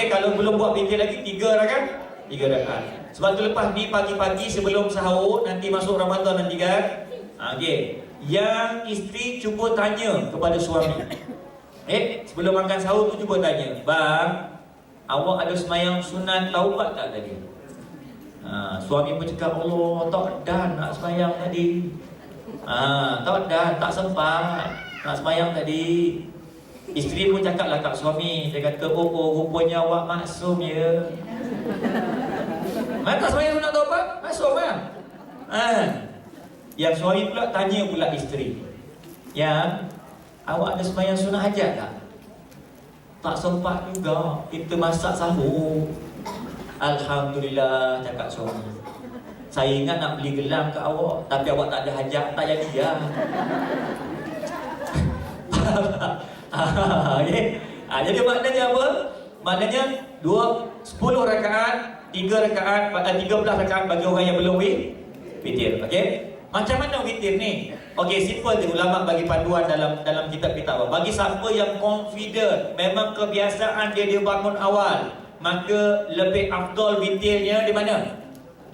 kalau belum buat fikir lagi 3 rakaat. Sebab tu lepas ni pagi-pagi sebelum sahur, nanti masuk Ramadan nanti kan. Yang isteri cuba tanya kepada suami. Sebelum makan sahur tu cuba tanya, bang, awak ada semayang sunat taubat tak tadi? Suami pun cakap, Allah, tak dan nak semayang tadi. Tak dan, tak sempat nak semayang tadi. Isteri pun cakap lah kat suami, dia kata, oh rupanya awak maksum ya. Tak semayang sunat taubat? Maksum lah. Yang suami pula tanya pula isteri, yang awak ada sembahyang sunat hajat tak? Tak sempat juga, kita masak sahur. Alhamdulillah, cakap suami. Saya ingat nak beli gelang ke awak, tapi awak tak ada hajat, tak jadi ya. Jadi maknanya apa? Maknanya 10 rakaat, 3 rakaat, 13 rakaat bagi orang yang belum witir. Okey. Macam mana witir ni? Okey, simple je ulama bagi panduan dalam kitab kita. Bagi siapa yang confident, memang kebiasaan dia bangun awal, maka lebih afdal witirnya di mana?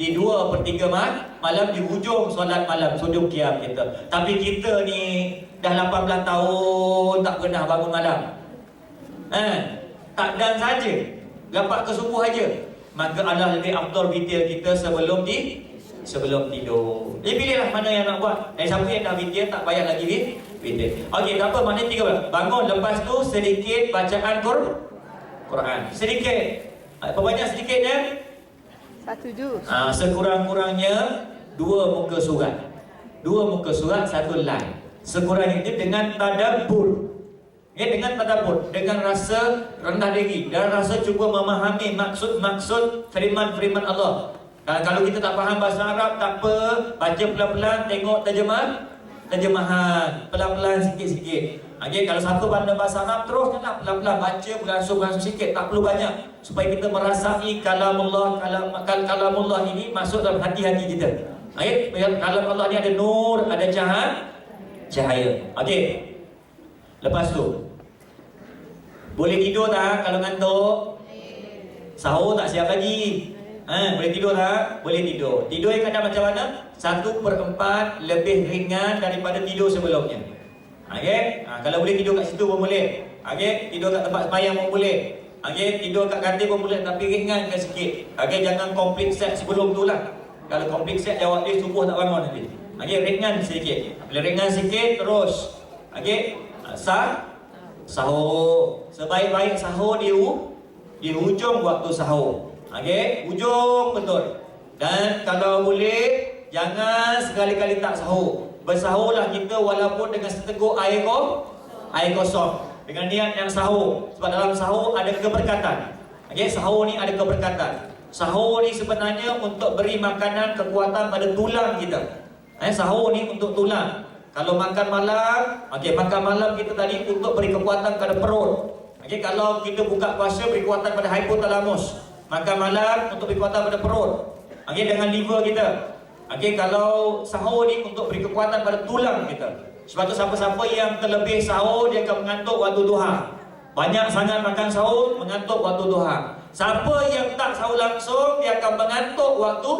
Di 2/3 malam, di hujung solat malam, hujung qiyam kita. Tapi kita ni dah 18 tahun tak pernah bangun malam. Tak dan saja, dapat ke subuh aja. Maka adalah lebih afdal witir kita sebelum tidur. Jadi pilihlah mana yang nak buat. Dan siapa yang dah witir tak payah lagi witir. Okey, tak apa, maknanya 3 bangun, lepas tu sedikit bacaan Quran. Sedikit. Apa banyak sedikitnya? 1 juz. Sekurang-kurangnya 2 muka surat. 2 muka surat, 1 line. Sekurang-kurangnya dengan tadabbur. Dengan tadabbur, dengan rasa rendah diri dan rasa cuba memahami maksud-maksud firman-firman Allah. Kalau kita tak faham bahasa Arab, tak apa, baca pelan-pelan, tengok terjemahan, pelan-pelan sikit-sikit. Okey, kalau siapa pandai bahasa Arab, teruskanlah pelan-pelan baca, beransur-beransur sikit, tak perlu banyak, supaya kita merasai kalamullah ini masuk dalam hati-hati kita. Okey, kalam Allah ni ada nur, ada cahaya. Okey. Lepas tu boleh tidur tak kalau ngantuk? Sahur tak siap lagi. Boleh tidur tak? Boleh tidur. Tidur yang kadang macam mana? 1/4 lebih ringan daripada tidur sebelumnya. Okey? Kalau boleh tidur kat situ pun boleh. Okey? Tidur kat tempat sembahyang pun boleh. Okey? Tidur kat katil pun boleh, tapi ringankan sikit. Okey? Jangan complete set sebelum tu lah. Kalau complete set jawab dia subuh tak bangun nanti. Okey? Ringan sikit. Bila ringan sikit terus. Okey? Sahur. Sebaik-baik sahur di hujung waktu sahur. Okey, hujung betul. Dan kalau boleh jangan sekali-kali tak sahur. Bersahurlah kita walaupun dengan seteguk air kosong. Dengan niat yang sahur. Sebab dalam sahur ada keberkatan. Okey, sahur ni ada keberkatan. Sahur ni sebenarnya untuk beri makanan kekuatan pada tulang kita. Sahur ni untuk tulang. Kalau makan malam, makan malam kita tadi untuk beri kekuatan pada perut. Kalau kita buka puasa beri kekuatan pada hypothalamus. Makan malam untuk beri kekuatan pada perut. Dengan liver kita. Kalau sahur ni untuk beri kekuatan pada tulang kita. Sebab tu siapa-siapa yang terlebih sahur dia akan mengantuk waktu duha. Banyak sangat makan sahur mengantuk waktu duha. Siapa yang tak sahur langsung dia akan mengantuk waktu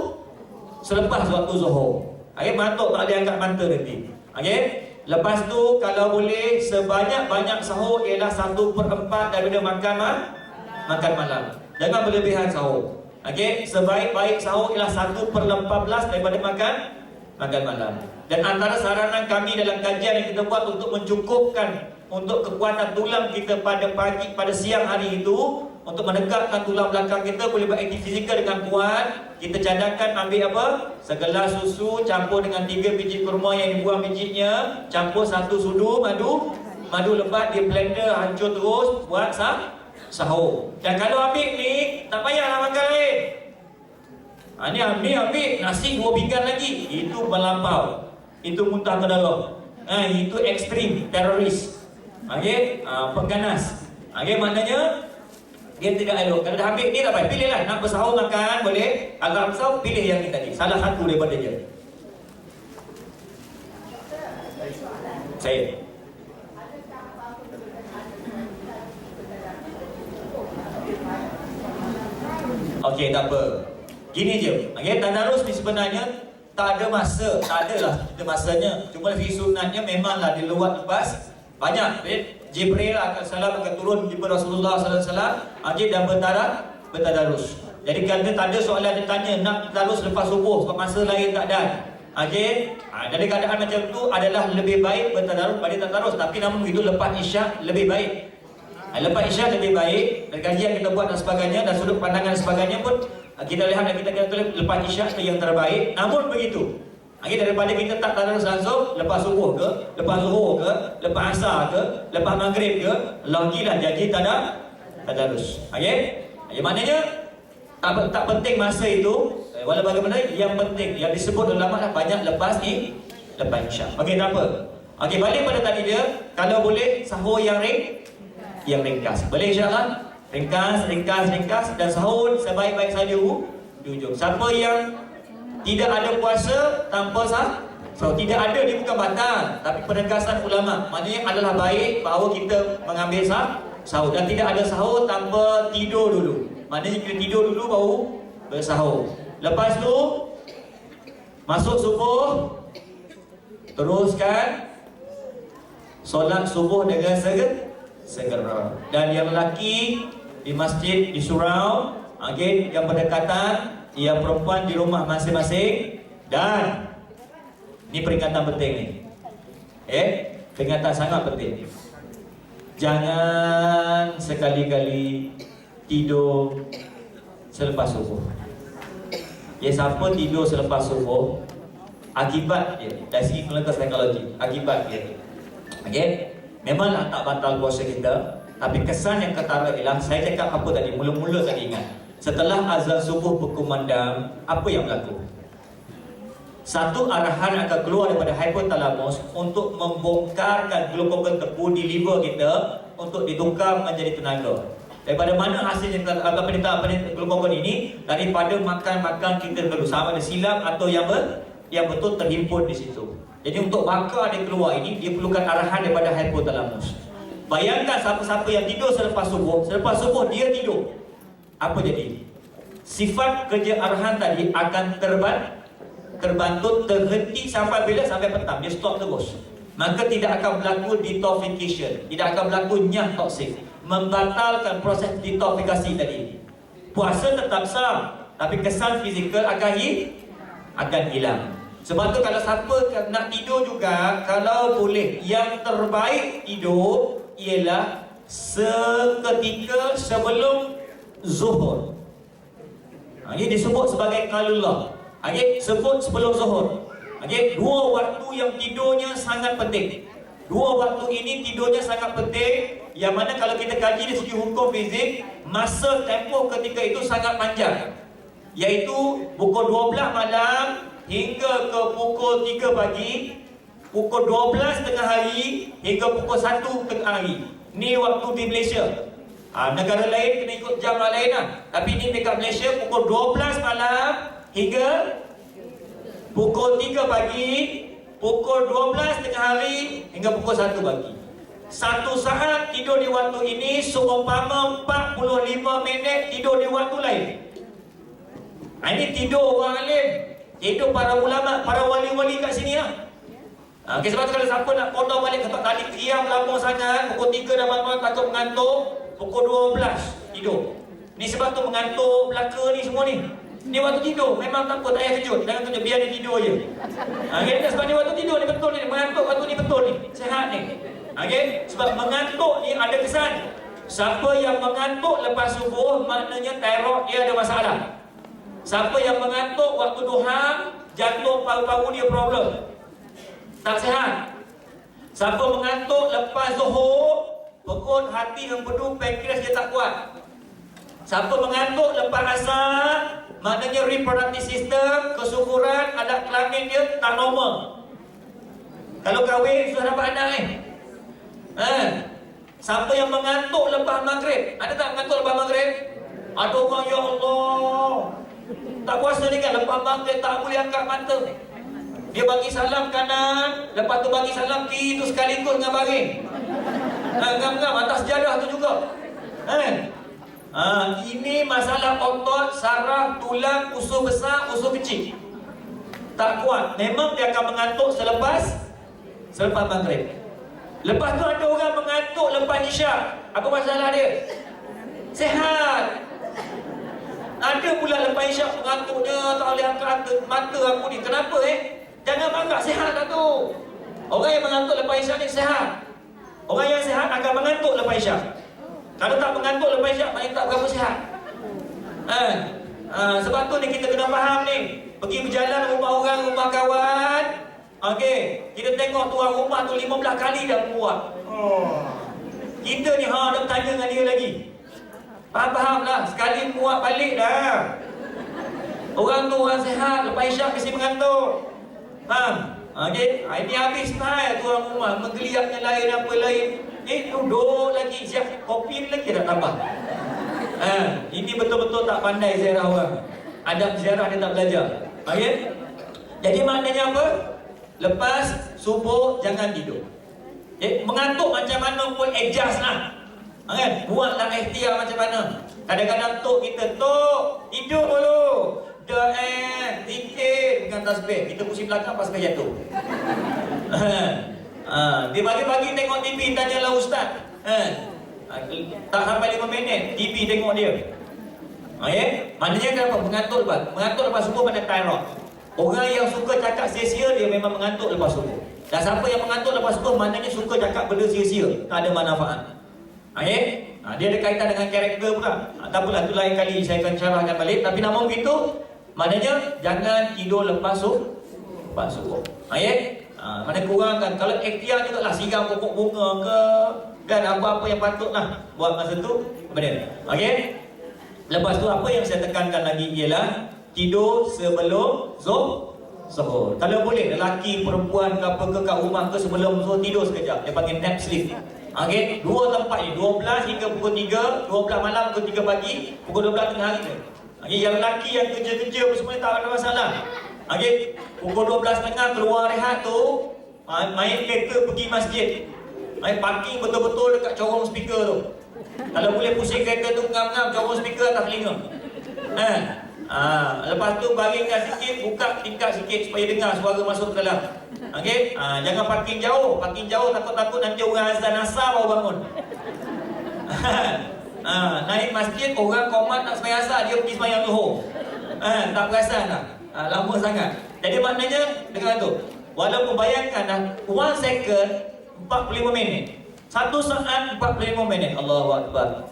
selepas waktu zuhur. Mengantuk tak ada angkat mata nanti. Lepas tu kalau boleh sebanyak-banyak sahur ialah 1/4 daripada makan malam. Jangan berlebihan sahur. Sebaik-baik sahur ialah 1/14 daripada makan malam. Dan antara saranan kami dalam kajian yang kita buat untuk mencukupkan untuk kekuatan tulang kita pada pagi, pada siang hari itu, untuk menegakkan tulang belakang kita boleh beraktiviti fizikal dengan kuat, kita cadangkan ambil apa? Segelas susu campur dengan 3 biji kurma yang dibuang bijinya, campur 1 sudu madu lebat di blender, hancur terus buat sahur. Dan kalau ambil ni tak payahlah makan lain. Ni ambil nasi 2 pinggan lagi, itu melampau, itu muntah ke dalam. Itu ekstrim, teroris. Pengganas. Maknanya dia tidak elok. Kalau dah ambil ni tak payah. Pilihlah nak bersahur makan boleh. Agak besar pilih yang ni tadi. Salah satu daripada dia. Saya. Okey, tak apa. Gini je. Tadarus ni sebenarnya tak ada masa. Tak adalah ada masanya. Cuma fi sunatnya memanglah di luar lepas banyak. Jibril akan salam akan turun jumpa Rasulullah sallallahu alaihi wasallam dan bertadarus. Jadi kalau tak ada soalan dia tanya nak tadarus lepas subuh sebab masa lain tak ada. Dari keadaan macam tu adalah lebih baik bertadarus pada tadarus, tapi namun begitu lepas isyak lebih baik. Lepas isyak lebih baik. Dan kajian kita buat dan sebagainya dan sudut pandangan sebagainya pun kita lihat dan kita kata lepas isyak yang terbaik. Namun begitu, daripada kita tak tadarus langsung lepas subuh ke, lepas zuhur ke, lepas asar ke, lepas maghrib ke, lagilah jadi tadarus. Maknanya tak penting masa itu, walau bagaimana yang penting yang disebut ulama dah banyak lepas Lepas Isyak. Okey, tak apa. Okey, balik pada tadi dia, kalau boleh sahur yang yang ringkas. Boleh insya-Allah? Ringkas dan sahur sebaik-baik saja di ujung. Siapa yang tidak ada puasa tanpa so, tidak ada dia bukan batal, tapi penegasan ulama maknanya adalah baik bahawa kita mengambil sahur, dan tidak ada sahur tanpa tidur dulu. Maknanya kita tidur dulu baru bersahur. Lepas tu masuk subuh, teruskan solat subuh dengan segera. Dan yang lelaki di masjid, di surau, yang berdekatan, yang perempuan di rumah masing-masing. Dan ini peringatan penting ni. Peringatan sangat penting. Jangan sekali-kali tidur selepas subuh. Siapa tidur selepas subuh, akibat dia dari segi penelitian psikologi, akibat dia. Memanglah tak batal puasa kita, tapi kesan yang ketara ialah, saya cakap apa tadi, mula-mula tadi ingat, setelah azan subuh berkumandang, apa yang berlaku? Satu, arahan akan keluar daripada hypothalamus untuk membongkarkan glukogen tebu di liver kita untuk ditukar menjadi tenaga. Daripada mana hasilnya glukogen ini? Daripada makan-makan kita dulu, sama ada silap atau yang betul terhimpun di situ. Jadi untuk bakar dia keluar ini, dia perlukan arahan daripada hypothalamus. Bayangkan siapa-siapa yang tidur selepas subuh dia tidur. Apa jadi? Sifat kerja arahan tadi akan terbantu, terhenti sampai bila? Sampai petang, dia stop terus. Maka tidak akan berlaku detoxification, tidak akan berlaku nyah toksik, membatalkan proses detoksifikasi tadi. Puasa tetap sah, tapi kesan fizikal akan hilang. Sebab tu kalau siapa nak tidur juga, kalau boleh, yang terbaik tidur ialah seketika sebelum zuhur. Ini disebut sebagai qalullah. Sebut sebelum zuhur. Dua waktu yang tidurnya sangat penting. Dua waktu ini tidurnya sangat penting, yang mana kalau kita kaji dari segi hukum fizik, masa tempoh ketika itu sangat panjang, iaitu pukul 12 malam hingga ke pukul 3 pagi, pukul 12 tengah hari hingga pukul 1 tengah hari. Ni waktu di Malaysia. Negara lain kena ikut jam lain lah. Tapi ni dekat Malaysia pukul 12 malam hingga pukul 3 pagi, pukul 12 tengah hari hingga pukul 1 pagi. 1 saat tidur di waktu ini seumpama 45 minit tidur di waktu lain. Ini tidur orang alim, tidur para ulama, para wali-wali kat sini lah. Sebab tu kalau siapa nak potong balik ketok tali kiam lama sangat, pukul 3 dah bangun takut mengantuk, pukul 12 tidur. Ni sebab tu mengantuk belaka ni semua ni. Ni waktu tidur, memang tak apa, tak payah kejut. Jangan tunjuk, biar dia tidur je. Sebab ni waktu tidur ni betul ni, mengantuk waktu ni betul ni, sehat ni. Sebab mengantuk ni ada kesan. Siapa yang mengantuk lepas subuh, maknanya thyroid dia ada masalah. Siapa yang mengantuk waktu duha, jantung paru-paru dia problem, tak sehat. Siapa mengantuk lepas zuhur, perut, hati empedu, pankreas dia tak kuat. Siapa mengantuk lepas asar, maknanya reproductive system, kesuburan, adat kelamin dia tak normal. Kalau kahwin sudah dapat anak Siapa yang mengantuk lepas maghrib? Ada tak mengantuk lepas maghrib? Ada orang, ya Allah, tak puasa ni kan, lepas maghrib tak boleh angkat mata. Dia bagi salam kanan, lepas tu bagi salam kiri tu sekaligus dengan baring. Ngam-ngam atas sejadah tu juga. Ini masalah otot, saraf, tulang, usus besar, usus kecil. Tak kuat. Memang dia akan mengantuk selepas maghrib. Lepas tu ada orang mengantuk lepas isyak. Apa masalah dia? Sehat. Ada pula lepas isyak mengantuknya, tak boleh angkat mata aku ni. Kenapa Jangan bangga, sehat tak tu. Orang yang mengantuk lepas isyak ni sehat. Orang yang sehat akan mengantuk lepas isyak. Kalau tak mengantuk lepas isyak, maknanya tak berapa sehat. Sebab tu ni kita kena faham ni. Pergi berjalan rumah orang, rumah kawan, kita tengok tuan rumah tu 15 kali dah keluar. Kita ni dah bertanya dengan dia lagi. Faham lah, sekali muat balik dah. Orang tu orang sehat, lepas isyak mesti mengantuk. Faham? Okey, ini habis dah tuan rumah menggeliatnya lain apa lain. Duduk lagi siap kopi lagi tak tambah. Ini betul-betul tak pandai ziarah orang. Adab ziarah dia tak belajar. Okey? Jadi maknanya apa? Lepas subuh jangan tidur. Mengantuk macam mana pun adjust lah. Kan? Buatlah ikhtiar macam mana. Kadang-kadang tok kita tidur dulu. Zikir dengan tasbih. Kita pusing belakang pas jatuh. Dia pagi-pagi tengok TV tanyalah ustaz. Tak sampai 5 minit TV tengok dia. Maknanya kenapa? Mengantuk lepas. Mengantuk lepas subuh pada tyrod. Orang yang suka cakap sia-sia dia memang mengantuk lepas subuh. Dan siapa yang mengantuk lepas subuh maknanya suka cakap benda sia-sia, tak ada manfaat. Dia ada kaitan dengan karakter pula. Tak apalah, tu lain kali saya akan syarahkan balik. Tapi namun begitu, maknanya jangan tidur lepas subuh. Mana kurangkan. Kalau ikhtiar juga lah, siram pokok bunga ke, dan apa-apa yang patutlah buat masa tu. Kemudian, lepas tu apa yang saya tekankan lagi ialah tidur sebelum zuhur. Kalau boleh, lelaki, perempuan ke apa ke kat rumah ke sebelum zuhur tidur sekejap. Dia panggil nap sleep. Dua tempat ni, 12 hingga pukul 3, 12 malam pukul 3 pagi, pukul 12 tengah hari tu. Yang lelaki yang kerja-kerja apa semua tak ada masalah. Pukul 12 tengah keluar rehat tu, main kereta pergi masjid. Parking betul-betul dekat corong speaker tu. Kalau boleh pusing kereta tu ngam-ngam corong speaker atas telinga. Lepas tu baringkan sikit, buka tingkat sikit supaya dengar suara masuk ke dalam. Jangan parking jauh takut-takut nanti orang azan asar baru bangun. Naik masjid orang komat nak sembahyang asar, dia pergi sembahyang zuhur. Tak perasan dah. Lama sangat. Jadi maknanya dengan tu, walaupun bayangkan dah 1 second 45 minit. 1 saat 45 minit. Allahu Akbar.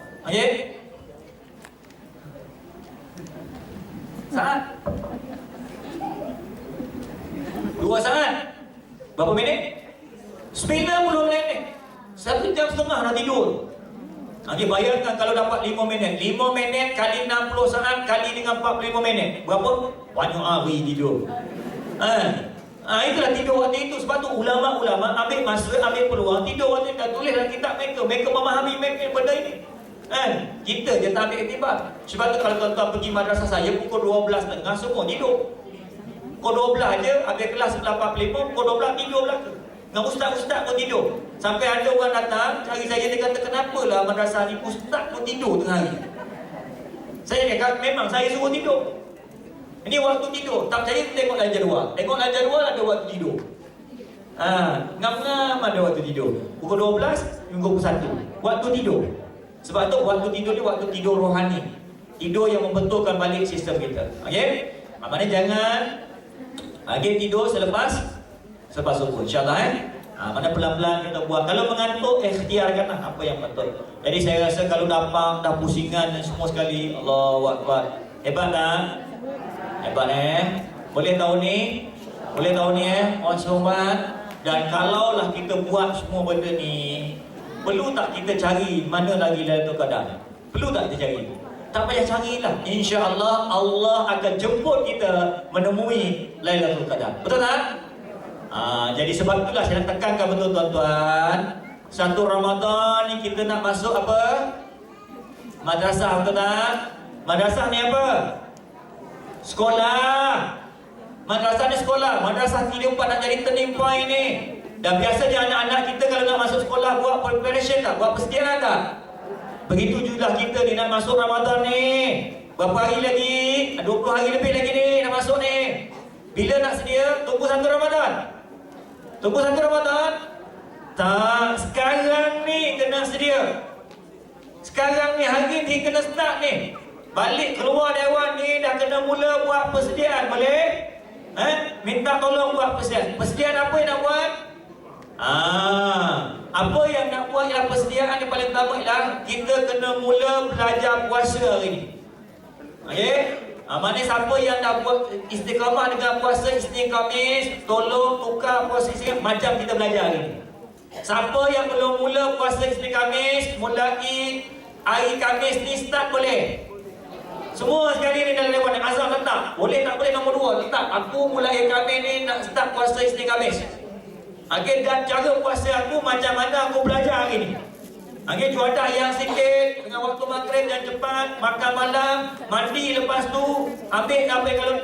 Saat 2 saat berapa minit? 90 minit. 1 jam setengah nak tidur. Bayangkan kalau dapat 5 minit. 5 minit kali 60 saat kali dengan 45 minit. Berapa? Banyak hari tidur. Itulah tidur waktu itu. Sebab tu ulama-ulama ambil masa, ambil peluang tidur waktu itu. Dan tulis dalam kitab mereka memahami benda ini. Kita je tak ambil iktibar. Sebab tu kalau tuan-tuan pergi madrasah saya pukul 12.30 semua tidur. Pukul 12 je, habis kelas 8.45, pukul 12 tidur belakang. Dengan ustaz-ustaz pun tidur. Sampai ada orang datang cari saya, dia kata kenapalah madrasah ni ustaz pun tidur tengah hari. Saya kata memang saya suruh tidur. Ini waktu tidur. Tak percaya tengok dalam jadual. Tengok dalam jadual ada waktu tidur. Ngam-ngam ada waktu tidur. Pukul 12 hingga pukul 1. Waktu tidur. Sebab tu waktu tidur ni waktu tidur rohani. Tidur yang membetulkan balik sistem kita. Maknanya jangan tidur selepas subuh. InsyaAllah mana pelan-pelan kita buat. Kalau mengantuk, ikhtiarkanlah apa yang betul. Jadi saya rasa kalau dah pusingan semua sekali, Allahu Akbar. Hebat tak? Hebat Boleh tahu ni? Mohon hormat. Dan kalaulah kita buat semua benda ni, perlu tak kita cari mana lagi Lailatul Qadar? Perlu tak kita cari? Tak payah carilah. InsyaAllah Allah akan jemput kita menemui Lailatul Qadar. Betul tak? Jadi sebab itulah saya nak tekankan betul tuan-tuan. 1 Ramadan ni kita nak masuk apa? Madrasah, betul tak? Madrasah ni apa? Sekolah. Madrasah ni sekolah. Madrasah kehidupan nak jadi turning point ni. Dan biasanya anak-anak kita kalau nak masuk sekolah buat preparation tak? Buat persediaan tak? Begitu juga kita ni nak masuk Ramadan ni. Berapa hari lagi? 20 hari lebih lagi ni nak masuk ni. Bila nak sedia? Tunggu 1 Ramadan. Tunggu 1 Ramadan? Tak, sekarang ni kena sedia. Sekarang ni hari ni kena start ni. Balik keluar dewan ni dah kena mula buat persediaan. Boleh? Minta tolong buat persediaan. Persediaan apa yang nak buat? Apa yang nak buat ialah persediaan yang paling utama ialah kita kena mula belajar puasa hari ni. Maknanya siapa yang dah buat istiqamah dengan puasa Isnin Khamis, tolong tukar puasa Isnin macam kita belajar hari ni. Siapa yang belum mula puasa Isnin Khamis, mulai hari Khamis ni start boleh. Semua sekali ni dalam lewat azam letak. Boleh tak boleh nombor 2 letak. Aku mulai Khamis ni nak start puasa Isnin Khamis. Okey, dan cara puasa aku macam mana aku belajar hari ni. Okey, cuaca yang sikit dengan waktu maghrib yang cepat, makan malam, mandi, lepas tu ambil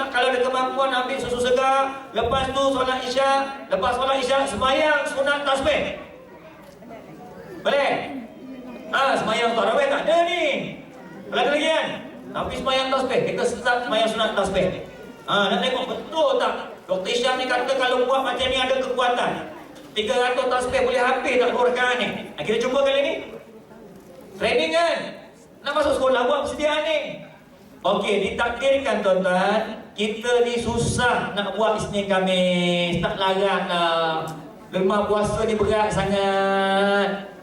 kalau ada kemampuan ambil susu segar, lepas tu solat Isyak, lepas solat Isyak sembahyang sunat tasbih. Boleh? Sembahyang tarawih tak ada ni. Ada lagi kan? Tapi sembahyang tasbih, kita start sembahyang sunat tasbih. Nak tengok betul tak? Dr. Isyam ni kata kalau buat macam ni ada kekuatan. 300 tasbih boleh habis tak 2 rakaat ni? Kita cuba kali ni. Training kan? Nak masuk sekolah buat persediaan ni. Okey, ditakdirkan tuan-tuan, kita ni susah nak buat Isnin Khamis. Tak larat lah. Lemah puasa ni berat sangat.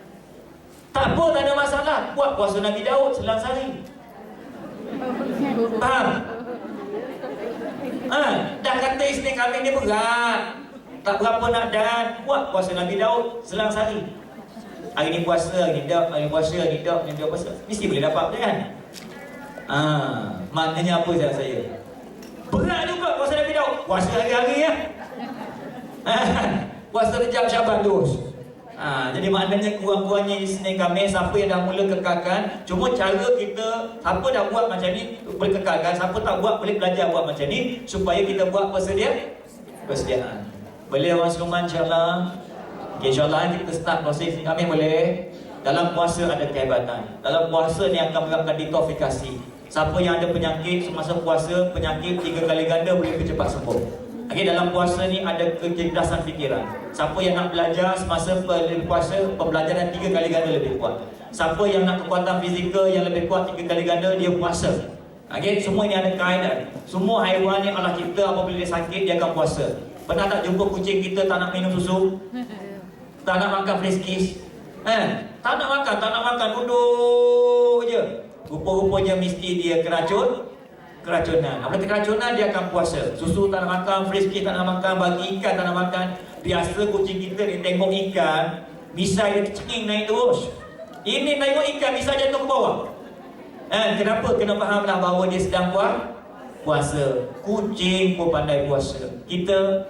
Tak apa, tak ada masalah. Buat puasa Nabi Daud selang sehari. Faham? Dah kata Isnin Khamis ni berat, tak berapa nak dan. Buat puasa Nabi Daud selang sehari. Hari ni puasa, hari ni dak, hari ni puasa, hari ni dak, hari ni puasa. Mesti boleh dapat kan? Maknanya apa saya? Berat juga puasa Nabi Daud. Puasa hari-hari ya. Puasa Rejab Syaban terus. Jadi maknanya kurang-kurangnya Isnin Khamis, siapa yang dah mula kekalkan. Cuma cara kita, siapa dah buat macam ni boleh kekalkan, siapa tak buat boleh belajar buat macam ni supaya kita buat persediaan. Boleh orang Sulaiman insya-Allah. Okay, insya-Allah kita start proses Isnin Khamis boleh. Dalam puasa ada kehebatan. Dalam puasa ni akan menerapkan detoksifikasi. Siapa yang ada penyakit semasa puasa, penyakit 3 kali ganda boleh lebih cepat sembuh. Okay, dalam puasa ni ada kecerdasan fikiran. Siapa yang nak belajar semasa puasa, pembelajaran 3 kali ganda lebih kuat. Siapa yang nak kekuatan fizikal yang lebih kuat 3 kali ganda, dia puasa. Okay, semua ini ada kaedah. Semua haiwan ni Allah cipta apabila dia sakit dia akan puasa. Pernah tak jumpa kucing kita tak nak minum susu? Tak nak makan friskies? Tak nak makan, duduk je. Rupa-rupanya mesti dia keracunan. Apabila keracunan dia akan puasa. Susu tak nak makan, friskies tak nak makan, bagi ikan tak nak makan. Biasa kucing kita ni tengok ikan, misai dia cenging naik terus. Ini tengok ikan, misai jatuh ke bawah. Kenapa? Kena fahamlah bahawa dia sedang puasa. Kucing pun pandai puasa. Kita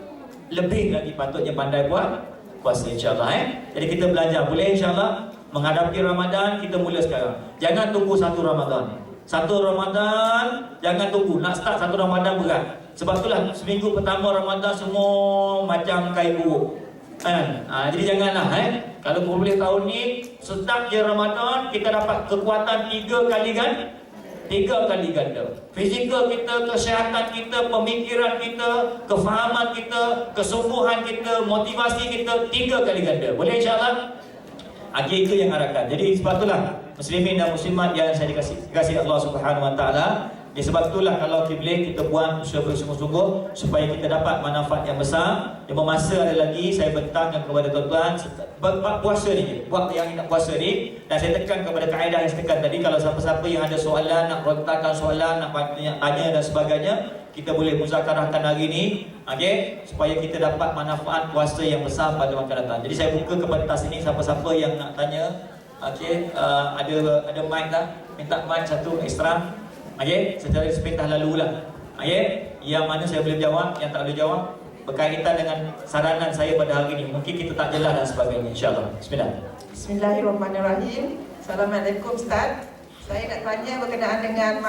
lebih lagi patutnya pandai puasa insya-Allah Jadi kita belajar boleh insya-Allah menghadapi Ramadan. Kita mula sekarang. Jangan tunggu satu Ramadan. Satu Ramadan jangan tunggu. Nak start satu Ramadan berat. Sebab itulah seminggu pertama Ramadan semua macam kain buruk. Jadi janganlah kalau boleh tahun ni start je Ramadan kita dapat kekuatan 3 kali ganda. Fizikal kita, kesihatan kita, pemikiran kita, kefahaman kita, kesungguhan kita, motivasi kita 3 kali ganda. Boleh insya-Allah? Itu yang harapkan. Jadi sebab itulah muslimin dan muslimat yang saya dikasihi Allah Subhanahu Wa Taala. Sebab itulah kalau kita buat usaha bersungguh-sungguh supaya kita dapat manfaat yang besar. Yang masa ada lagi saya bentangkan kepada tuan-tuan buat puasa ni, buat yang nak puasa ni, dan saya tekan kepada kaedah yang saya tekan tadi. Kalau siapa-siapa yang ada soalan, nak rontakan soalan, nak tanya dan sebagainya, kita boleh muzakarahkan hari ni, supaya kita dapat manfaat puasa yang besar pada masa datang. Jadi saya buka kepada tas ini, siapa-siapa yang nak tanya, ada mic dah, minta mic satu ekstra. Secara sepintas lalulah. Yang mana saya boleh jawab, yang tak boleh jawab berkaitan dengan saranan saya pada hari ini. Mungkin kita tak jelas dan sebagainya. InsyaAllah. Bismillah. Bismillahirrahmanirrahim. Assalamualaikum Ustaz. Saya nak tanya berkenaan dengan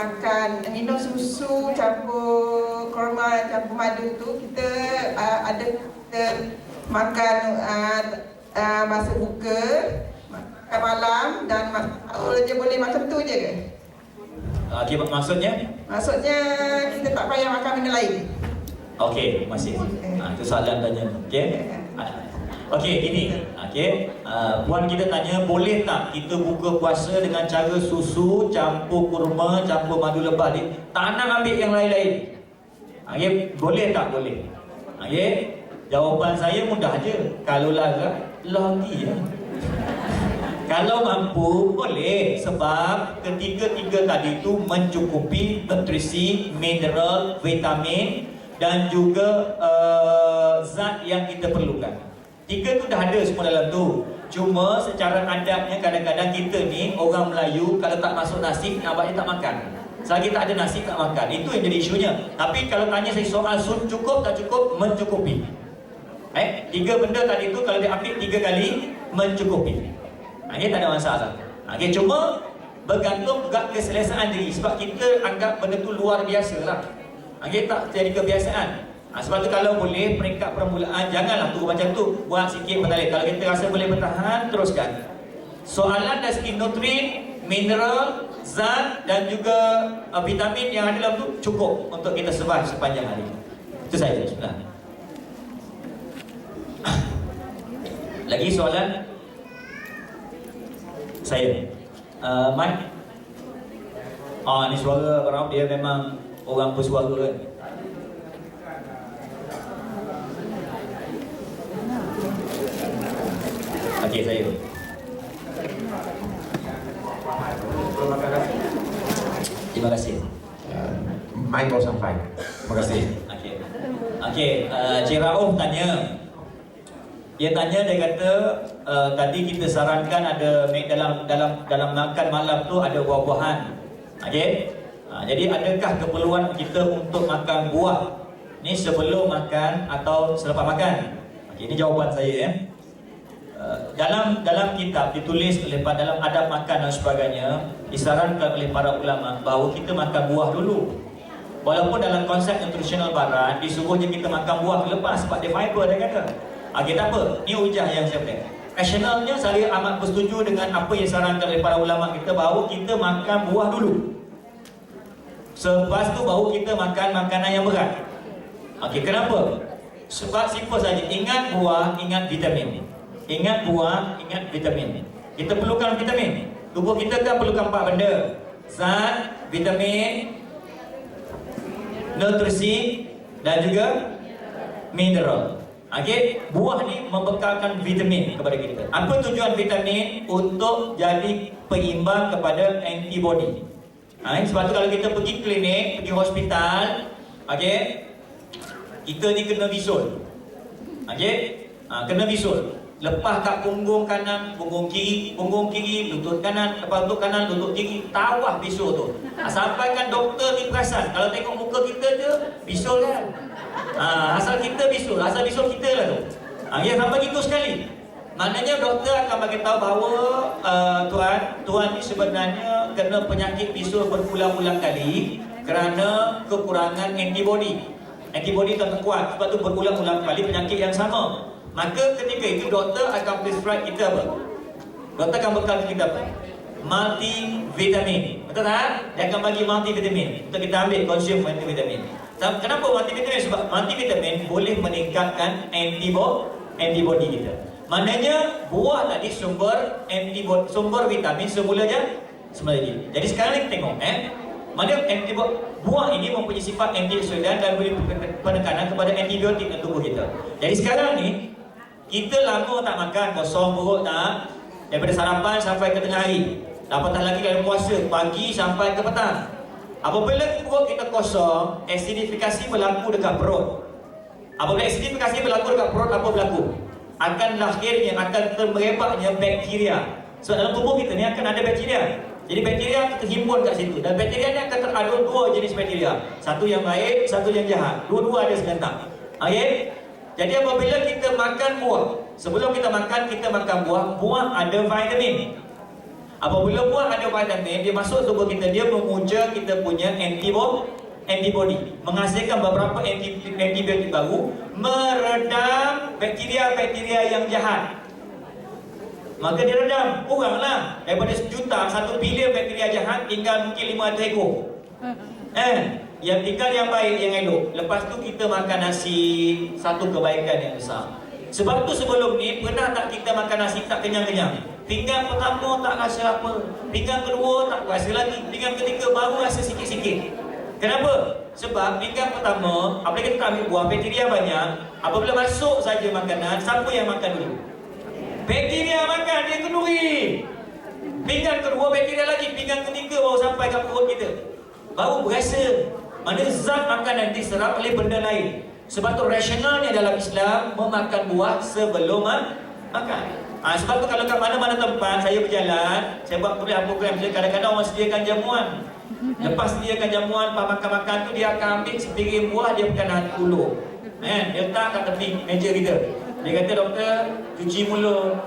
minum susu campur kurma, campur madu tu. Kita ada makan masa buka, makan malam dan je boleh macam tu je ke? Maksudnya? Maksudnya kita tak payah makan benda lain. Okey, masih. Itu soalan tanya. Gini. Puan kita tanya, boleh tak kita buka puasa dengan cara susu campur kurma, campur madu lebah ni? Tak nak ambil yang lain-lain. Boleh tak? Boleh. Jawapan saya mudah je. Kalau larat, lagi ya. Kalau mampu, boleh. Sebab ketiga-tiga tadi itu mencukupi nutrisi, mineral, vitamin dan juga zat yang kita perlukan. 3 tu dah ada semua dalam tu. Cuma secara adatnya kadang-kadang kita ni orang Melayu kalau tak masuk nasi, nampaknya tak makan. Selagi tak ada nasi tak makan. Itu yang jadi isunya. Tapi kalau tanya saya soal cukup tak cukup, mencukupi. 3 benda tadi tu kalau dia ambil 3 kali, mencukupi. Ini tak ada masalah. Cuma bergantung juga keselesaan diri. Sebab kita anggap benda tu luar biasa lah. Tak jadi kebiasaan. Sebab tu kalau boleh peringkat permulaan, janganlah turun macam tu. Buat sikit bertalih. Kalau kita rasa boleh bertahan, teruskan. Soalan dari segi nutrien, mineral, zat dan juga vitamin yang ada dalam tu cukup untuk kita survive sepanjang hari. Itu saja sebenarnya. Lagi soalan? Saya. Mike? Ni suara orang dia memang orang bersuara kan. Okey, saya. Terima kasih. Mike mau sampai. Terima kasih. Okey, Cik Rauf tanya. Dia tanya, dia kata tadi kita sarankan ada dalam makan malam tu ada buah-buahan. Okey. Jadi adakah keperluan kita untuk makan buah ni sebelum makan atau selepas makan? Okey, ini jawapan saya ya. Dalam kitab ditulis oleh dalam adab makan dan sebagainya, disarankan oleh para ulama bahawa kita makan buah dulu. Walaupun dalam konsep nutrisional barat disuruhnya kita makan buah lepas sebab dia fiber dia kata. Tak apa, ni hujah yang saya beri. Rasionalnya saya amat bersetuju dengan apa yang disarankan oleh para ulama kita bahawa kita makan buah dulu. Selepas tu baru kita makan makanan yang berat. Kenapa? Sebab simple saja. Ingat buah, ingat vitamin. Ingat buah, ingat vitamin. Kita perlukan vitamin. Tubuh kita kan perlukan 4 benda. Zat, vitamin, nutrisi dan juga mineral. Buah ni membekalkan vitamin kepada kita. Apa tujuan vitamin? Untuk jadi pengimbang kepada antibody. Sebab tu kalau kita pergi klinik, pergi hospital, kita ni kena bisul. Kena bisul. Lepas kat punggung kanan, punggung kiri, lutut kanan, lepas lutut kanan, lutut kiri, tawah bisul tu. Sampai kan doktor ni perasan, kalau tengok muka kita je, bisul kan. Asal kita bisul, asal bisul kita lah tu. Sampai gitu sekali. Maknanya doktor akan bagi tahu bahawa tuan ni sebenarnya kena penyakit bisul berulang-ulang kali kerana kekurangan antibody. Antibody tak kuat, sebab tu berulang-ulang kali penyakit yang sama. Maka ketika itu doktor akan prescribe kita apa? Doktor akan bekal kita apa? Multivitamin. Betul tak? Dia akan bagi multivitamin untuk kita ambil consume multivitamin. Kenapa multivitamin? Sebab multivitamin boleh meningkatkan antibody kita. Maknanya buah tadi sumber antibody, sumber vitamin semulanya. Jadi sekarang kita tengok maknanya buah ini mempunyai sifat antioksidan dan beri penekanan kepada antibiotik dalam tubuh kita. Jadi sekarang ni kita lama tak makan, kosong perut tak, daripada sarapan sampai ke tengah hari. Apatah lagi dalam puasa, pagi sampai ke petang. Apabila perut kita kosong, acidifikasi berlaku dekat perut. Apabila acidifikasi berlaku dekat perut, apa berlaku? Akan lahirnya, akan termerebaknya bakteria. Sebab dalam tubuh kita ni akan ada bakteria. Jadi bakteria akan terhimpun kat situ. Dan bakteria ni akan teradu 2 jenis bakteria. Satu yang baik, satu yang jahat. Dua-dua ada serentak. Jadi apabila kita makan buah, sebelum kita makan buah, buah ada vitamin. Apabila buah ada vitamin, dia masuk tubuh kita, dia menguja kita punya antibody, menghasilkan beberapa antibiotik baru, meredam bakteria-bakteria yang jahat. Maka dia redam, kuranglah daripada 1 juta, 1 bilion bakteria jahat tinggal mungkin 500 ekor. Yang tinggal yang baik, yang elok. Lepas tu kita makan nasi, satu kebaikan yang besar. Sebab tu sebelum ni pernah tak kita makan nasi tak kenyang-kenyang? Pinggan pertama tak rasa apa, pinggan kedua tak rasa lagi, pinggan ketiga baru rasa sikit-sikit. Kenapa? Sebab pinggan pertama, apabila kita ambil buah, bakteria banyak. Apabila masuk saja makanan, siapa yang makan dulu? Bakteria makan, dia kenduri. Pinggan kedua bakteria lagi, pinggan ketiga baru sampai ke perut kita, baru berasa. Mana zat makanan diserap oleh benda lain. Sebab tu rasionalnya dalam Islam memakan buah sebelum makan. Sebab tu kalau kat mana-mana tempat saya berjalan, saya buat program-program, kadang-kadang orang sediakan jamuan. Lepas sediakan jamuan, makan-makan tu dia akan ambil sepiring buah, dia bukan ulur. Dia letak kat tepi meja kita. Dia kata, doktor, cuci mulut.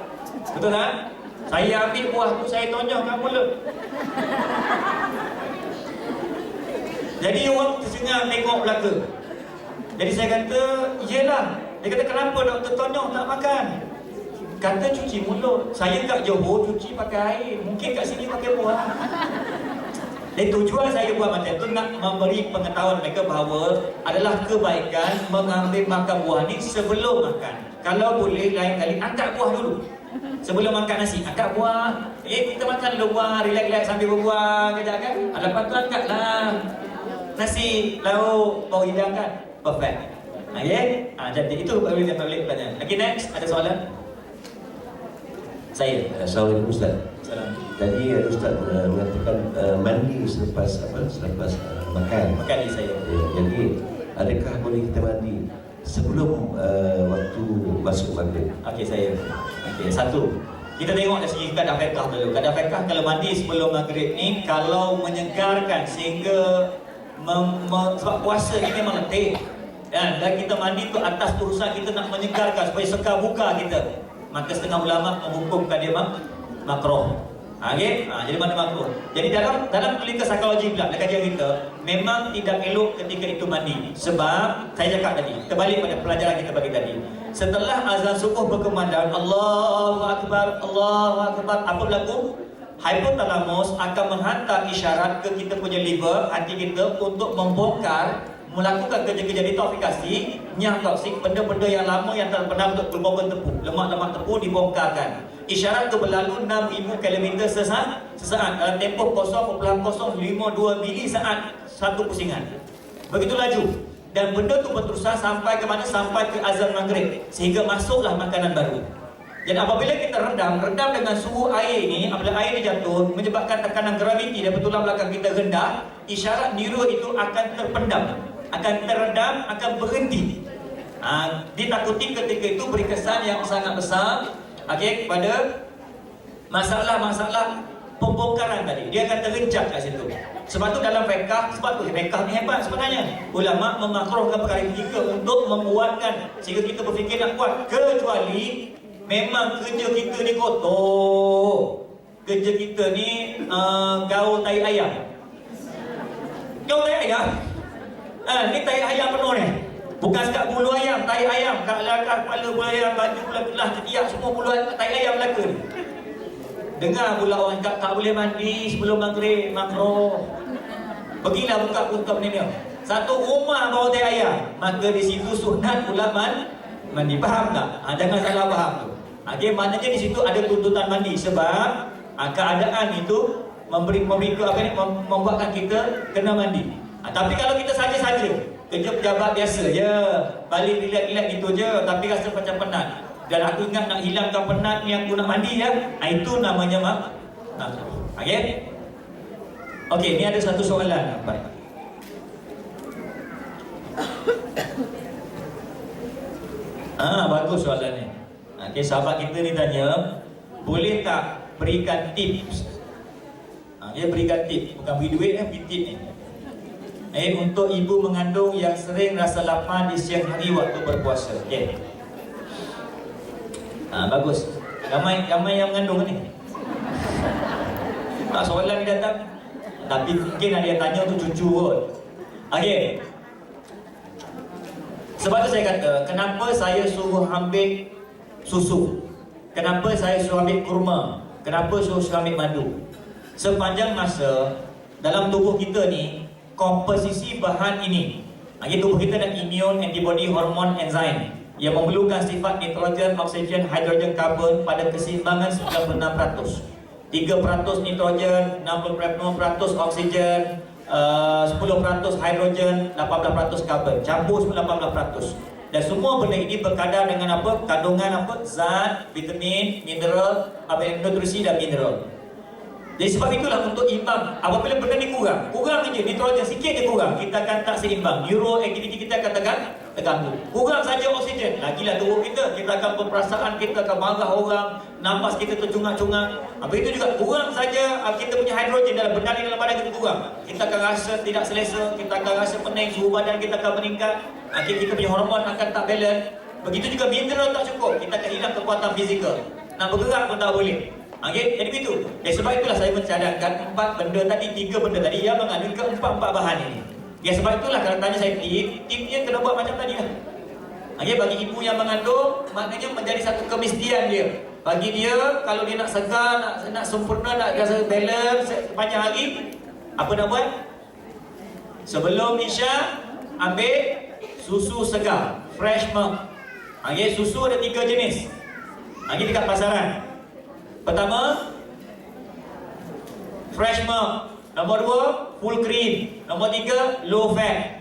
Betul tak? Saya ambil buah tu, saya tonjok kat mulut. Jadi orang tercengang tengok belaka. Jadi saya kata, iyalah. Dia kata, kenapa doktor tonjok tak makan? Kata cuci mulut. Saya kat Johor cuci pakai air. Mungkin kat sini pakai buah. Dan tujuan saya buat macam tu nak memberi pengetahuan mereka bahawa adalah kebaikan mengambil makan buah ni sebelum makan. Kalau boleh lain kali angkat buah dulu. Sebelum makan nasi, angkat buah. Kita makan dulu buah, relax-relax sambil berbuah kejap kan. Lepas tu angkatlah nasi, lauk, bau hidangkan. Perfect. Okay? Jadi itu baru yang boleh tanya. Okay, next. Ada soalan? Saya. Assalamualaikum Ustaz. Salam. Tadi Ustaz mengatakan mandi selepas makan. Makan ni saya. Jadi adakah boleh kita mandi sebelum waktu masuk maghrib? Okey, saya. Okey, satu. Kita tengok dari segi kadar fiqh dulu. Kadar fiqh kalau mandi sebelum maghrib ni kalau menyegarkan sehingga sebab puasa ni memang letih. Dan kita mandi tu atas urusan kita nak menyegarkan supaya sekar buka kita. Maka setengah ulama menghukumkan dia makruh. Okey, jadi mana makruh. Jadi dalam lingkup psikologi pula dalam kajian kita memang tidak elok ketika itu mandi. Sebab saya cakap tadi, terbalik pada pelajaran kita bagi tadi. Setelah azan subuh berkumandang, Allahu akbar, Allahu akbar, apa berlaku? Hypothalamus akan menghantar isyarat ke kita punya liver, hati kita untuk membongkar, melakukan kerja-kerja detoksifikasi, nyah toksik, benda-benda yang lama yang terpendam untuk glukogen tepu, lemak-lemak tepu dibongkarkan. Isyarat itu berlalu 6,000 km sesaat dalam tempoh 0.052 mili saat satu pusingan. Begitu laju. Dan benda itu berterusan sampai ke mana? Sampai ke azan maghrib. Sehingga masuklah makanan baru. Dan apabila kita redam dengan suhu air ini, apabila air ini jatuh, menyebabkan tekanan graviti dan tulang belakang kita rendah, isyarat neuro itu akan terpendam, akan teredam, akan berhenti. Ditakuti ketika itu beri kesan yang sangat besar kepada masalah-masalah pembongkaran tadi. Dia akan terhejat kat situ. Sebab tu dalam fiqh, sebab tu fiqh ni hebat sebenarnya. Ulama memakruhkan perkara ketiga untuk menguatkan sehingga kita berfikir nak kuat. Kecuali memang kerja kita ni kotor. Kerja kita ni gaul tai ayam. Gaul tai ayam. Ni tai ayam penuh ni. Bukan sekat bulu ayam, tai ayam, kat belakang kepala bulu ayam, baju belah ketiak, semua bulu tai ayam belaka ni. Dengar pula orang cakap tak boleh mandi sebelum maghrib, makruh. Pergilah buka kutub ni dia. Satu rumah bawa tai ayam, maka di situ sunat pula mandi. Faham tak? Jangan salah faham tu. Okay, maknanya di situ ada tuntutan mandi sebab keadaan itu membuatkan kita kena mandi. Tapi kalau kita saja-saja kerja pejabat biasa je, balik relax-relax gitu je, tapi rasa macam penat. Dan aku ingat nak hilangkan penat ni aku nak mandi ya. Itu namanya makruh. Okey? Okey, ni ada satu soalan. Baik. Bagus soalan ni. Okey, sahabat kita ni tanya, boleh tak berikan tips? Dia berikan tips, bukan beri duit beri tips ni. Untuk ibu mengandung yang sering rasa lapar di siang hari waktu berpuasa. Okey. Bagus. Ramai yang mengandung ni. Soalan ni datang. Tapi mungkin ada yang tanya untuk cucu kot. Okey. Sebab tu saya kata, kenapa saya suruh ambil susu? Kenapa saya suruh ambil kurma? Kenapa suruh ambil madu? Sepanjang masa dalam tubuh kita ni, komposisi bahan ini, tubuh kita ada immune, antibody, hormon, enzim yang memerlukan sifat nitrogen, oksigen, hidrogen, karbon pada keseimbangan 96%. 3% nitrogen, 60% oksigen, 10% hidrogen, 18% karbon, campur 18%. Dan semua benda ini berkadar dengan apa? Kandungan apa? Zat, vitamin, mineral, nutrisi dan mineral. Jadi sebab itulah untuk imbang, apabila benda ni kurang je, nitrogen sikit dia kurang, kita akan tak seimbang, neuroaktiviti kita akan terganggu. Kurang saja oksigen, lagilah teruk kita. Kita akan berperasaan, kita akan marah orang, nafas kita tercungak-cungak. Habis itu juga kurang saja kita punya hidrogen dalam bernalin dalam badan kita kurang. Kita akan rasa tidak selesa, kita akan rasa pening, suhu badan kita akan meningkat. Kita punya hormon akan tak balance. Begitu juga mineral tak cukup, kita akan hilang kekuatan fizikal. Nak bergerak pun tak boleh. Jadi begitu. Sebab itulah saya mencadangkan 4 benda tadi, 3 benda tadi yang mengandung keempat-empat bahan ini. Sebab itulah kalau tanya saya tipnya kena buat macam tadi lah. Bagi ibu yang mengandung, maknanya menjadi satu kemestian dia. Bagi dia, kalau dia nak segar, nak sempurna, nak rasa balance sepanjang hari, apa nak buat? Sebelum Isya, ambil susu segar, fresh milk. Susu ada 3 jenis. Dekat pasaran. Pertama, fresh milk. Nombor 2, full cream. Nombor 3, low fat.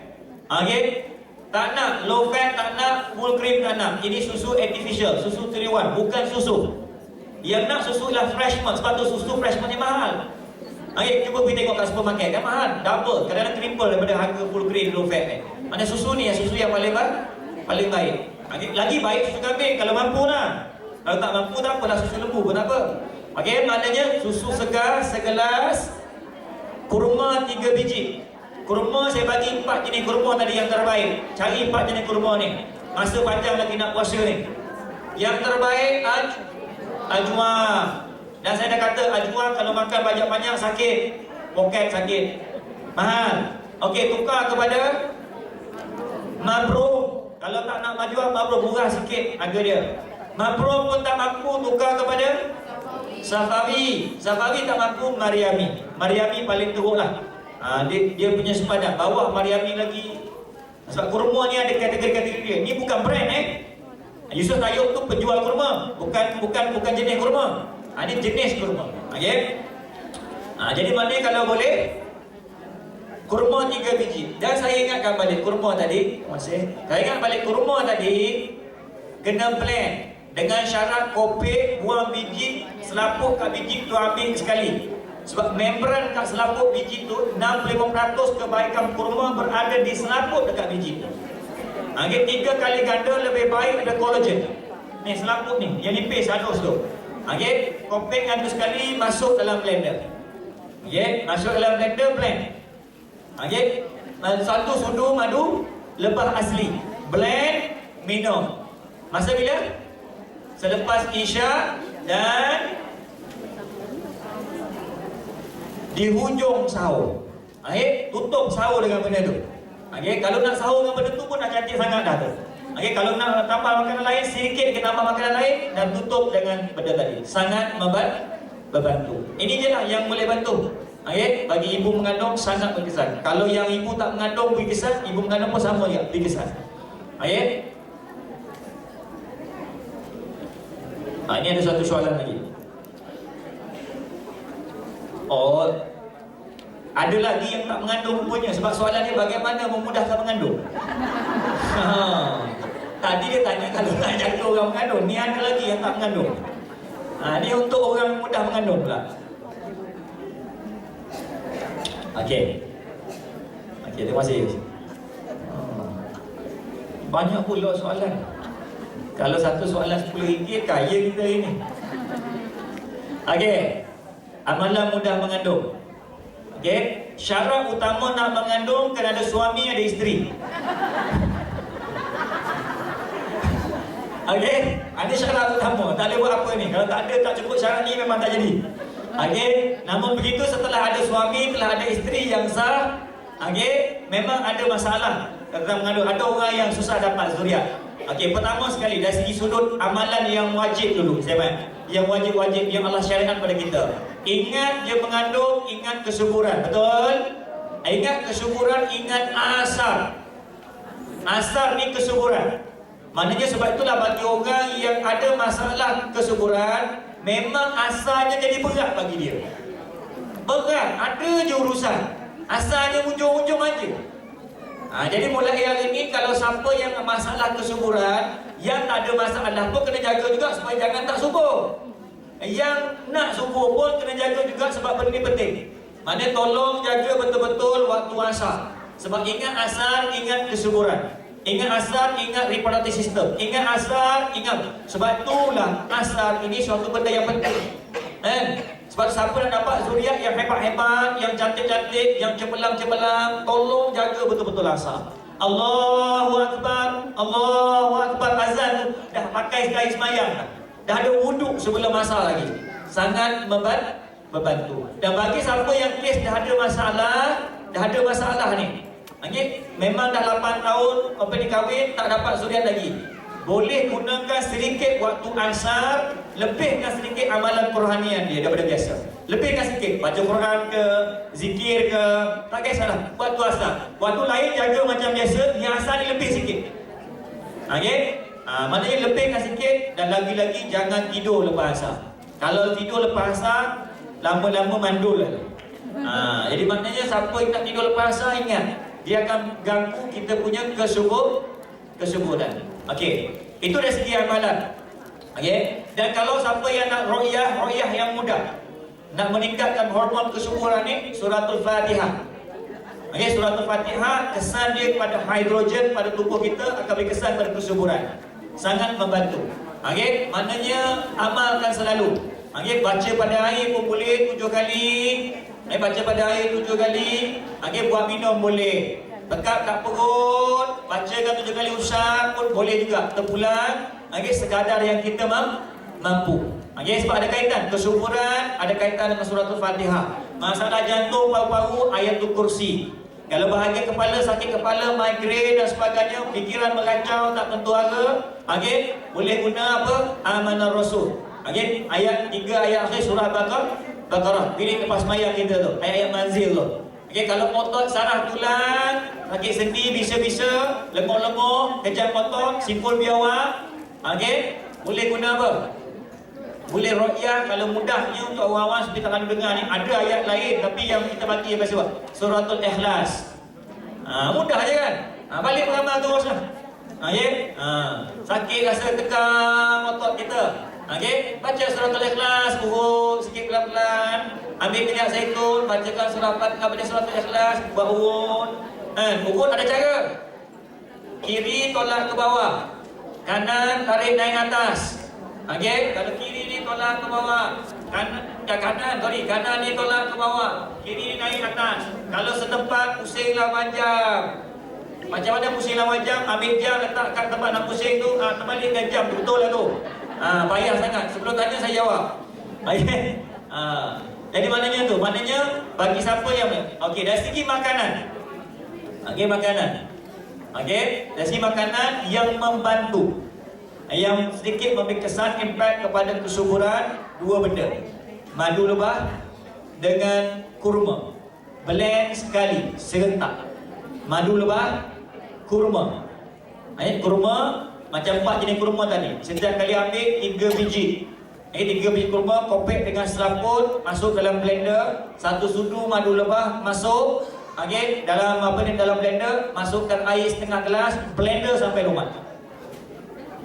Tak nak low fat, tak nak full cream, tak nak. Ini susu artificial, susu 3-in-1, bukan susu. Yang nak susu ialah fresh milk. Sebab tu susu fresh milk ni mahal. Cuba pergi tengok kat supermarket, kan mahal. Double, kadang-kadang triple daripada harga full cream, low fat ni. Mana susu ni, susu yang paling baik. Lagi baik susu kambing kalau mampu lah. Kalau tak mampu tak apalah, susu lembu pun tak apa. Maknanya susu segar segelas, kurma 3 biji. Kurma saya bagi 4 jenis kurma tadi yang terbaik. Cari 4 jenis kurma ni. Masa panjang lagi nak puasa ni. Yang terbaik ajwa. Dan saya dah kata ajwa kalau makan banyak-banyak sakit. Poket sakit. Mahal. Tukar kepada mabrum. Kalau tak nak majwa, mabrum murah sikit harga dia. Mabrum pun tak mampu, tukar kepada Safawi. Safawi tak mampu, Mariami. Mariami paling teruk lah. Dia punya sempadan. Bawah Mariami lagi. Sebab kurma ni ada kategori-kategori dia. Ni bukan brand Yusuf Tayyub tu penjual kurma. Bukan jenis kurma. Ini jenis kurma. Jadi maknanya kalau boleh, kurma 3 biji. Dan saya ingatkan balik kurma tadi. Saya ingat balik kurma tadi kena blend dengan syarat kopi, buang biji, selaput kat biji tu ambil sekali. Sebab membran kat selaput biji tu 65% kebaikan kurma berada di selaput dekat biji tu. 3 kali ganda lebih baik ada kolagen. Ni selaput ni, yang nipis halus tu. Kopi ganda sekali masuk dalam blender. Masuk dalam blender, blend. Satu sudu madu lebah asli. Blend, minum. Masa bila? Selepas Isya dan di hujung sahur. Tutup sahur dengan benda tu. Kalau nak sahur dengan benda tu pun dah cantik sangat dah tu. Kalau nak tambah makanan lain, sedikit kita tambah makanan lain dan tutup dengan benda tadi. Sangat membantu. Ini je lah yang boleh bantu. Bagi ibu mengandung sangat berkesan. Kalau yang ibu tak mengandung berkesan, ibu mengandung pun sama juga berkesan. Ini ada satu soalan lagi. Ada lagi yang tak mengandung rupanya. Sebab soalan dia bagaimana memudahkan mengandung. Tadi dia tanya kalau nak jaga orang mengandung. Ni ada lagi yang tak mengandung. Ni untuk orang mudah mengandung pula. Terima kasih. Banyak pula soalan. Kalau satu soalan RM10, kaya kita ini. Amalan mudah mengandung. Syarat utama nak mengandung kena ada suami, ada isteri. Ada syarat utama. Tak boleh buat apa ni. Kalau tak ada, tak cukup syarat ni memang tak jadi. Namun begitu setelah ada suami, telah ada isteri yang sah, memang ada masalah tentang mengandung. Ada orang yang susah dapat zuriat. Pertama sekali dari segi sudut amalan yang wajib dulu, yang wajib-wajib yang Allah syariat pada kita. Ingat dia mengandung, ingat kesuburan, betul? Ingat kesuburan, ingat asar. Asar ni kesuburan. Maknanya sebab itulah bagi orang yang ada masalah kesuburan, memang asalnya jadi berat bagi dia. Berat, ada je urusan. Asalnya ujung-ujung aja. Jadi mulai hari ini kalau siapa yang masalah kesuburan, yang tak ada masalah pun kena jaga juga supaya jangan tak subur. Yang nak subur pun kena jaga juga sebab benda ni penting. Maknanya tolong jaga betul-betul waktu asar. Sebab ingat asar, ingat kesuburan. Ingat asar, ingat reproductive system. Ingat asar, ingat. Sebab itulah asar ini suatu benda yang penting. Sebab siapa nak dapat zuriat yang hebat-hebat, yang cantik-cantik, yang cemerlang-cemerlang, tolong jaga betul-betul asar. Allahu Akbar, Allahu Akbar, azan tu dah pakai sekali semayang dah. Dah ada wuduk sebelum asar lagi. Sangat membantu. Dan bagi siapa yang kes dah ada masalah ni. Okay? Memang dah 8 tahun kahwin tak dapat zuriat lagi. Boleh gunakan sedikit waktu asar, lebihkan sedikit amalan kerohanian dia daripada biasa. Lebihkan sedikit, baca Quran ke, zikir ke, tak kisahlah. Waktu asar. Waktu lain jaga macam biasa, yang asar ni lebih sikit. Okay? Maknanya lebihkan sikit dan lagi-lagi jangan tidur lepas asar. Kalau tidur lepas asar, lama-lama mandul lah. Jadi maknanya siapa yang tak tidur lepas asar, ingat dia akan ganggu kita punya kesuburan. Okey, itu dari segi amalan. Okey, dan kalau siapa yang nak ruqyah yang mudah, nak meningkatkan hormon kesuburan ni, suratul Fatihah. Okey, suratul Fatihah kesan dia kepada hidrogen pada tubuh kita akan berkesan pada kesuburan. Sangat membantu. Okey, maknanya amalkan selalu. Okey, baca pada air pun boleh 7 kali. Baca pada air 7 kali. Okey, buat minum boleh. Pekat kat perut, bacakan 7 kali usap pun boleh juga. Terpulang. Okey, sekadar yang kita mampu. Okey, sebab ada kaitan kesuburan, ada kaitan dengan suratul Fatihah. Masalah jantung, paru-paru, ayatul kursi. Kalau bahagian kepala, sakit kepala, migrain dan sebagainya, fikiran mengacau, tak tentu arah, okey, boleh guna apa? Amanah Rasul. Okey, ayat 3 ayat akhir surah Baqarah. Pilih lepas mayang kita tu, ayat-ayat manzil tu. Okey, kalau otot saraf tulang, sakit sendi, bisa-bisa, lemah-lemah, kejap otot, simpul biawak, okey, boleh guna apa? Boleh ruqyah. Kalau mudahnya untuk awam-awam seperti tak lalu dengar ni, ada ayat lain tapi yang kita bagi yang biasa buat suratul Ikhlas. Mudah je kan? Balik beramal terus lah. Sakit rasa tekan otot kita, okey, baca suratul Ikhlas, urut sikit pelan-pelan. Ambil minyak zaitun, bacakan surah Fatihah, baca suratul Ikhlas, buat urut. Urut ada cara. Kiri tolak ke bawah, kanan tarik naik atas. Okey, kalau kiri ni tolak ke bawah, kanan ni tolak ke bawah, kiri ni naik atas. Kalau setempat, pusinglah panjang. Macam mana pusinglah panjang? Ambil jam, letak kat tempat nak pusing tu, terbalikkan jam, betul lah tu. Payah sangat. Sebelum tanya saya jawab. Okey. Jadi maknanya tu, maknanya bagi siapa yang okey, dari segi makanan. Okey, makanan. Okey, dari segi makanan yang membantu, yang sedikit memberi kesan impact kepada kesuburan, 2 benda. Madu lebah dengan kurma. Blend sekali, serentak. Madu lebah, kurma. Kurma macam 4 jenis kurma tadi. Setiap kali ambil 3 biji. 3 biji kurma, kopek dengan seraput, masuk dalam blender. 1 sudu madu lebah masuk. Okey, dalam blender, masukkan air setengah gelas, blender sampai lumat.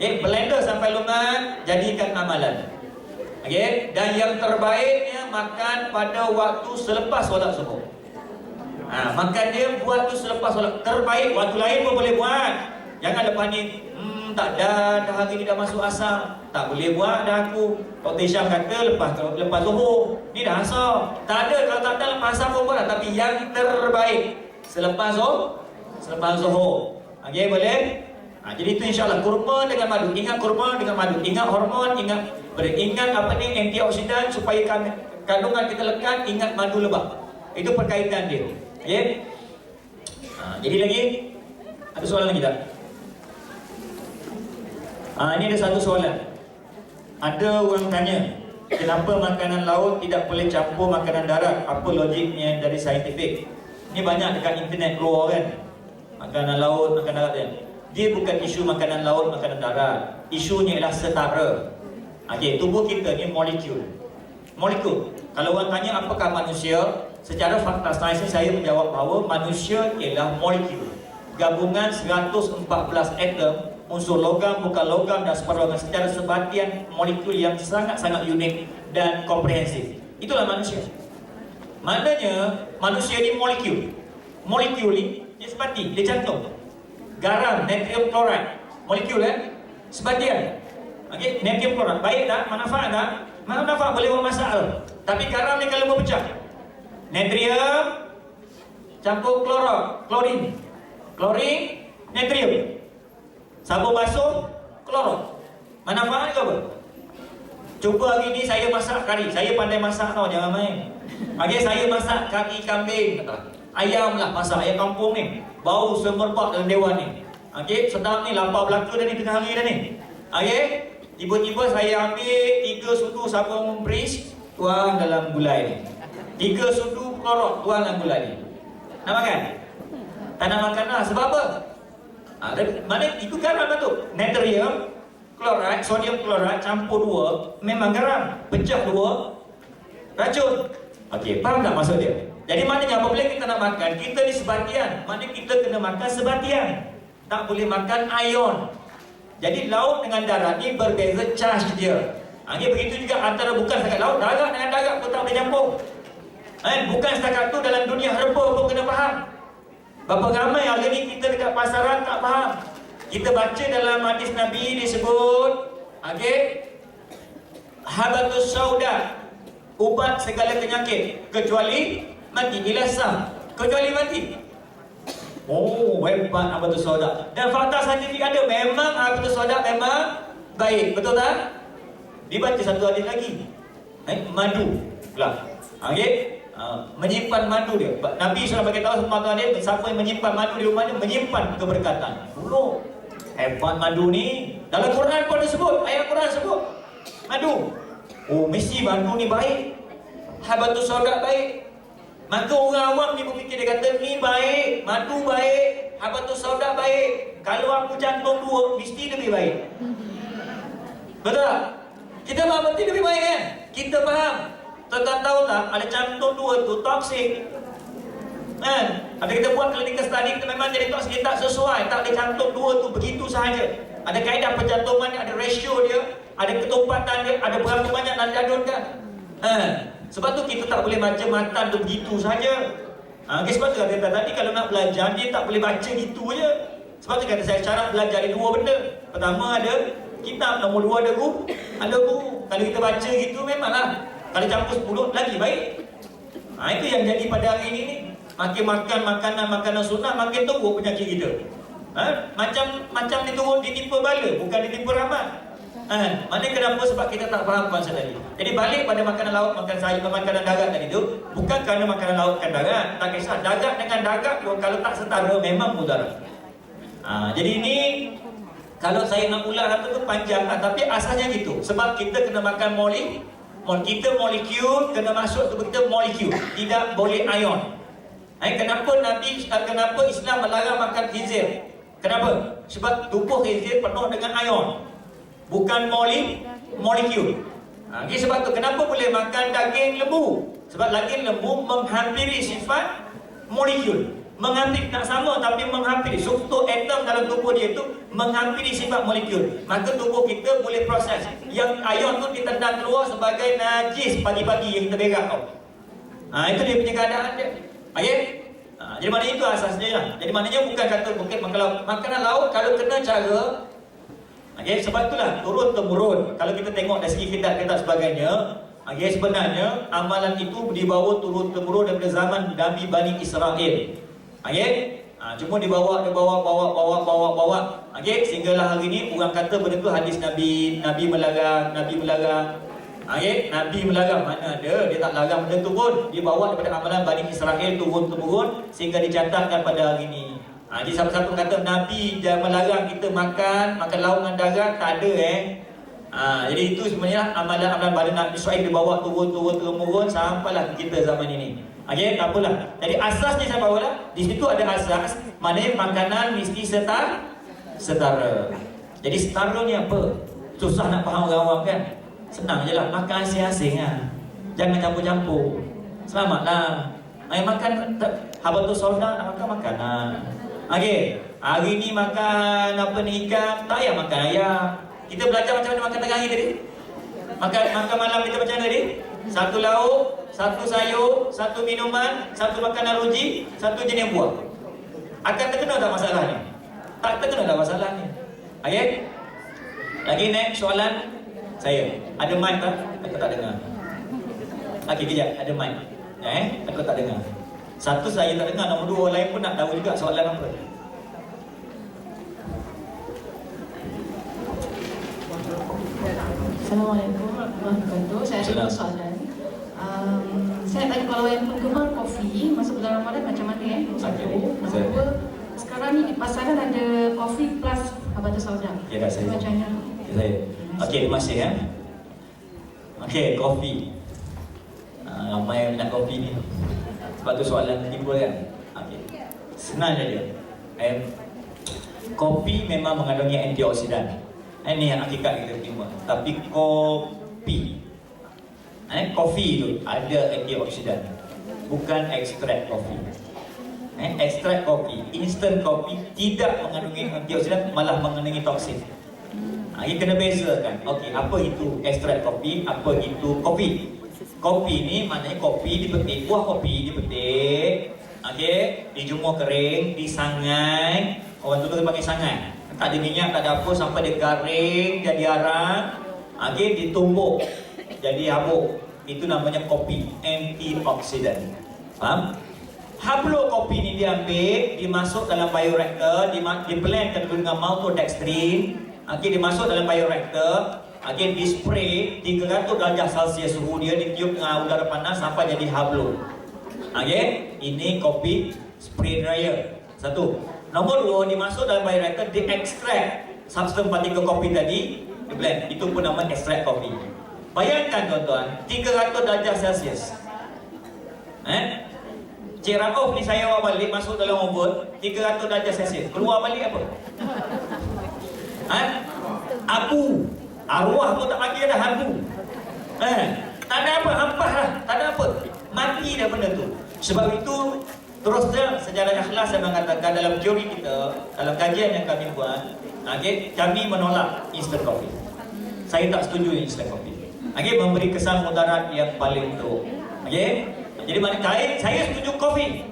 Blender sampai lumat, jadikan amalan. Okey, dan yang terbaiknya makan pada waktu selepas solat subuh. Makan dia buat tu selepas solat. Terbaik, waktu lain pun boleh buat. Jangan lepas ni, tak dah hari ni dah masuk asar, tak boleh buat dah aku. Dr. Syam kata lepas zuhur, ni dah asar. Tak ada, kalau tak ada lepas asar pun boleh. Tapi yang terbaik selepas zuhur. Okey, boleh? Jadi itu insyaAllah kurma dengan madu. Ingat kurma dengan madu. Ingat hormon, ingat apa ni, antioksidan supaya kandungan kita lekat. Ingat madu lebah. Itu perkaitan dia. Okay? Jadi lagi, ada soalan lagi tak? Ini ada satu soalan. Ada orang tanya, kenapa makanan laut tidak boleh campur makanan darat? Apa logiknya dari saintifik? Ini banyak dekat internet keluar kan, makanan laut, makanan darat kan. Dia bukan isu makanan laut, makanan darat. Isunya ialah setara. Okey, tubuh kita ni molekul. Kalau orang tanya apakah manusia, secara fakta sains saya menjawab bahawa manusia ialah molekul. Gabungan 114 atom, unsur logam, bukan logam dan separuh secara sebatian molekul yang sangat-sangat unik dan komprehensif. Itulah manusia. Maknanya manusia ni molekul. Molekul ni dia sebati, dia jantung. garam, natrium chloride, molekul sebatian. Okey, natrium chloride baik tak? Manfaat tak? Manfaat, boleh buat masak. Tapi garam ni kalau berpecah, natrium campur klorin, natrium, sabun basuh, kloro. Manfaat ke apa? Cuba hari ni saya masak kari. Saya pandai masak tau, jangan main. Okey, saya masak kaki kambing, ayam lah, masak ayam kampung ni. Bau semerbak dalam dewan ni. Okey, sedap ni, lapar belaka dah ni tengah hari dah ni. Okey, tiba-tiba saya ambil 3 sudu sabun bris, tuang dalam gulai ni. 3 sudu klorok, tuang dalam gulai ni. Nak makan? Tak nak makan lah, sebab apa? Mana itu garam lah tu. Natrium chloride, sodium chloride campur 2, memang garam. Pecah 2, racun. Okey, faham tak maksud dia? Jadi maknanya apabila kita nak makan, kita ni sebatian. Maknanya kita kena makan sebatian. Tak boleh makan ion. Jadi laut dengan darat ni berbeza charge dia. Begitu juga antara bukan setakat laut, darat dengan darat pun tak boleh campur. Bukan setakat tu, dalam dunia herba pun kena faham. Berapa ramai hari ni kita dekat pasaran tak faham. Kita baca dalam hadis Nabi disebut, habatus sauda, ubat segala penyakit kecuali mati, ilasam, kecuali mati. Oh, hebat habatus sauda. Dan fakta saintifik ada, memang habatus sauda memang baik, betul tak? Dibaca satu hadis lagi, madu pula. Menyimpan madu dia. Nabi SAW bagi tahu semua tuan dia, siapa yang menyimpan madu di rumahnya menyimpan keberkatan. Dulu hebat madu ni. Dalam Quran pun disebut, ayat Quran sebut madu. Oh, mesti madu ni baik. Habatus sauda baik. Maka orang awam ni berfikir, dia kata ni baik, madu baik, habatus sauda baik. Kalau aku jantung 2, mesti lebih baik. Betul tak? Kita faham mesti lebih baik kan? Kita faham. Tuan-tuan tahu tak, ada jantung 2 tu toksik. Ada kita buat clinical study, kita memang jadi toksik, tak sesuai. Tak ada jantung 2 tu begitu sahaja. Ada kaedah penjantungan, ada ratio dia, ada ketumpatan dia, ada berapa banyak nak diadunkan. Sebab tu kita tak boleh baca matan tu begitu saja. Sebab tu kata tadi, kalau nak belajar dia tak boleh baca gitu je. Sebab tu kata saya cara belajar ada 2 benda. Pertama ada kitab, nombor 2 ada guru. Kalau kita baca gitu memanglah, kalau campur 10 lagi baik. Itu yang jadi pada hari ini ni. Makin makan makanan sunnah, makin teruk penyakit kita. Macam diturun ditimpa bala, bukan ditimpa rahmat. Mana kenapa? Sebab kita tak faham konsep tadi. Jadi balik pada makanan laut, makan sayur, makanan darat tadi tu, bukan kerana makanan laut dan darat. Tak kisah, darat dengan darat pun kalau tak setara memang mudarat. Jadi ini kalau saya nak ulang tu panjang, tapi asasnya gitu. Sebab kita kena makan kita molekul kena masuk tubuh kita molekul, tidak boleh ion. Kenapa Islam melarang makan khinzir? Kenapa? Sebab tubuh khinzir penuh dengan ion, bukan molekul. Sebab tu kenapa boleh makan daging lembu? Sebab daging lembu menghampiri sifat molekul. Menghampiri, tak sama tapi menghampiri. Struktur atom dalam tubuh dia itu menghampiri sifat molekul. Maka tubuh kita boleh proses. Yang ion tu ditendang keluar sebagai najis pagi-pagi yang kita berak tau. Itu dia punya keadaan dia. Jadi maknanya itu asasnya lah. Jadi maknanya bukan kata bukit makanan laut kalau kena cara. Sebab itulah turun-temurun. Kalau kita tengok dari segi kitab-kitab sebagainya, sebenarnya amalan itu dibawa turun-temurun daripada zaman Nabi Bani Israel. Cuma dibawa, sehinggalah hari ni orang kata benda tu hadis Nabi melarang. Nabi melarang, mana ada, dia tak larang benda tu pun. Dia bawa daripada amalan Bani Israel turun-temurun sehingga dicatatkan pada hari ni. Jadi siapa-siapa kata Nabi dah melarang kita makan laut dengan darat, tak ada jadi itu sebenarnya amalan-amalan Bani Israel dibawa turun-temurun sampailah kita zaman ini. Tak apalah. Jadi asasnya saya bawa lah. Di situ ada asas, maknanya makanan mesti setara. Jadi setara ni apa? Susah nak faham orang awam kan? Senang je lah, makan asing-asing lah. Jangan campur-campur. Selamatlah. Makan habatus sauda, nak makan lah. Hari ni makan ikan, tak payah makan ayam. Kita belajar macam mana makan tengah hari tadi. Makan malam kita macam mana tadi? 1 lauk, 1 sayur, 1 minuman, 1 makanan ruji, 1 jenis buah. Akan terkena tak masalah ni? Tak terkena dah masalah ni. Okey? Lagi next soalan saya. Ada mic tak? Aku tak dengar. Okey, kejap. Ada mic. Aku tak dengar. Satu saya tak dengar, nombor dua orang lain pun nak tahu juga soalan apa. Assalamualaikum warahmatullahi wabarakatuh. Saya ada soalan. Saya tanya kalau yang penggemar kopi masuk bulan Ramadan macam mana Satu. Nombor dua, sekarang ni di pasaran ada kopi plus habatus sauda. Ya, saya. Macam mana? Ya, saya. Okey, terima kasih ya. Okey, kopi. Ramai yang minat kopi ni. Sebab tu soalan timbul kan. Okey. Senang saja. Kopi memang mengandungi antioksidan. Ini yang hakikat kita terima. Tapi kopi, kopi itu ada antioksidan, bukan ekstrak kopi. Ekstrak kopi, instant kopi tidak mengandungi antioksidan, malah mengandungi toksin. Ini kena bezakan. Okey, apa itu ekstrak kopi, apa itu kopi? Kopi ni maknanya kopi dipetik, buah kopi dipetik, okey, dijemur kering, disangai. Orang tu pakai sangai. Tak ada minyak, tak ada apa, sampai dia garing, jadi arang, ditumbuk, jadi habuk. Itu namanya kopi, antioksidan. Faham? Hablo kopi ni diambil, dimasuk dalam bioreactor, diblendkan dengan maltodextrin, dimasuk dalam bioreactor, dispray 300 darjah Celsius suhu dia, ditiup dengan udara panas sampai jadi hablo. Ini kopi spray dryer. Satu. Nombor dua, dimasuk dalam bioreactor, diekstrak substance partikel kopi tadi, diblend. Itu pun nama ekstrak kopi. Bayangkan tuan-tuan, 300 darjah Celsius. Cik Rauf ni saya bawa balik, masuk dalam oven, 300 darjah Celsius. Keluar balik apa? Abu. Arwah pun tak panggil dah abu. Tak ada apa, hampah lah. Tak ada apa. Mati dah benda tu. Sebab itu, terus terang secara ikhlas saya mengatakan dalam teori kita, dalam kajian yang kami buat, kami menolak instant coffee. Saya tak setuju instant coffee. Memberi kesan mudarat yang paling teruk. Jadi maknanya saya setuju kopi.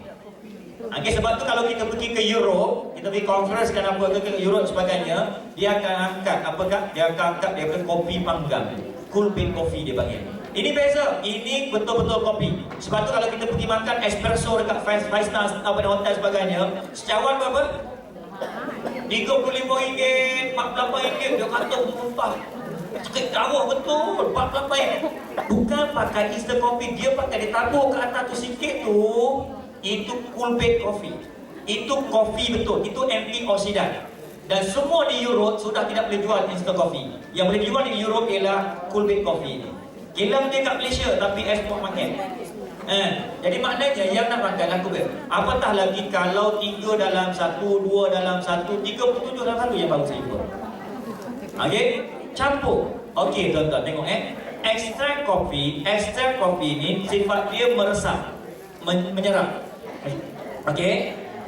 Sebab tu kalau kita pergi ke Europe, kita pergi conference kan apa ke Europe sebagainya, dia akan angkat apakah? Dia akan angkat dia akan kopi panggang. Cool bean coffee dia panggil. Ini beza, ini betul-betul kopi. Sebab tu kalau kita pergi makan espresso dekat five star apa hotel sebagainya, secawan berapa? RM35, RM48, dia kata mumpah. Cakap jauh betul, RM48. Bukan pakai instant coffee, dia pakai ditabur ke atas tu sikit tu. Itu cool bean coffee. Itu kopi betul, itu antioksidan. Dan semua di Europe sudah tidak boleh jual instant coffee. Yang boleh jual di Europe ialah cool bean coffee ni. Kilang dia kat Malaysia tapi export market. Jadi maknanya yang nak makan laku ber. Apatah lagi kalau 3 dalam 1, 2 dalam 1, 37 dalam 1 yang baru saya buat. Campur. Tuan-tuan tengok ekstrak kopi ni sifat dia meresap, menyerap.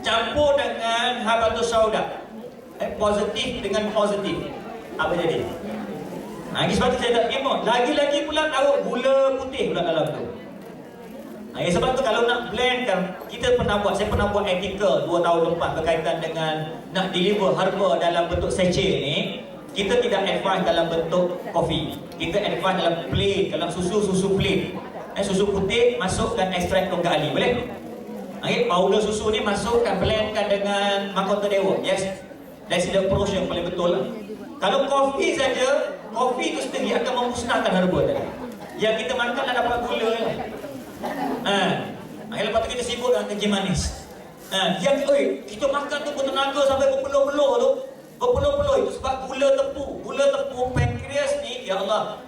Campur dengan habatus sauda. Positif dengan positif. Apa jadi? Sebab tu saya tak terima. Lagi-lagi pula taruh gula putih pula dalam tu. Sebab tu kalau nak blend kan, saya pernah buat artikel 2 tahun lepas berkaitan dengan nak deliver herba dalam bentuk sachet ni. Kita tidak advance dalam bentuk kopi. Kita advance dalam plate, dalam susu plate. Susu putih masukkan ekstrak tongkat ali, boleh? Powder susu ni masukkan, blendkan dengan mahkota dewa. Yes. That's the approach yang paling betul lah. Kalau kopi saja, kopi itu sendiri akan memusnahkan herba tadi. Yang kita makan dah dapat gula lah. Lepas tu kita sibuk dengan kencing manis. Kita makan tu bertenaga sampai berpeluh-peluh tu. Berpeluh-peluh itu sebab gula tepu pankreas ni, ya Allah,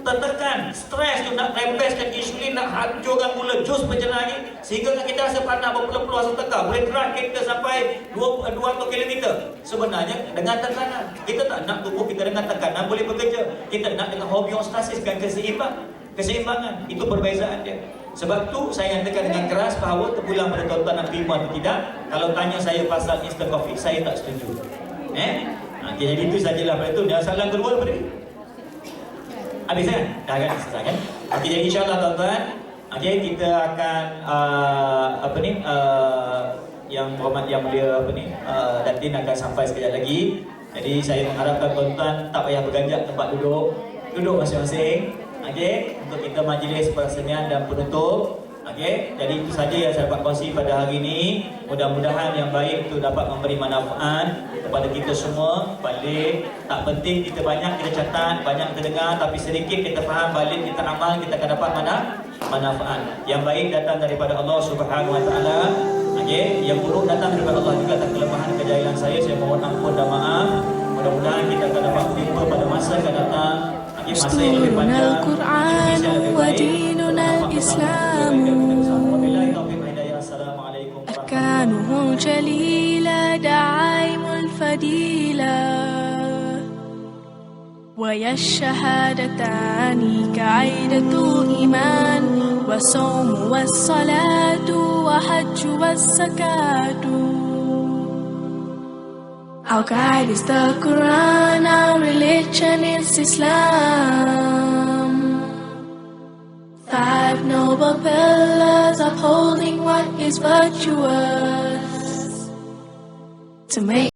tertekan, stres tu nak rempeskan insulin, nak hancurkan gula, jus macam lagi, sehingga kita rasa panas, berpeluh-peluh rasa tekan, boleh gerak kita sampai 200 km. Sebenarnya dengan tekanan, kita tak nak tubuh kita dengan tekanan boleh bekerja. Kita nak dengan homeostasis dan keseimbangan. Itu perbezaan dia. Sebab tu saya nyatakan dengan keras bahawa terpulang pada tuan-tuan nak terima atau tidak. Kalau tanya saya pasal instant coffee, saya tak setuju. Jadi itu sajalah pada tu. Dan soalan kedua apa tadi? Habis kan? Dah kan selesai kan? Jadi insyaAllah tuan-tuan, kita akan yang berhormat yang mulia Datin akan sampai sekejap lagi. Jadi saya mengharapkan tuan-tuan tak payah berganjak tempat duduk masing-masing. Okey, untuk kita majlis perasmian dan penutup. Okey, jadi itu saja yang saya dapat kongsi pada hari ini. Mudah-mudahan yang baik itu dapat memberi manfaat kepada kita semua. Balik, tak penting kita banyak kita catat, banyak kita dengar, tapi sedikit kita faham, balik kita amal, kita akan dapat manfaat. Yang baik datang daripada Allah Subhanahu Wa Taala. Okey, yang buruk datang daripada Allah juga. Tak kelemahan kejahilan saya mohon ampun dan maaf. Mudah-mudahan kita akan dapat berjumpa pada masa akan datang. دستورنا القرآن وديننا الإسلام أركانه الجليلة دعائم الفضيلة ويا الشهادتان كعيدة إيمان والصوم والصلاة وحج والزكاة. Our guide is the Quran, our religion is Islam. 5 noble pillars upholding what is virtuous to make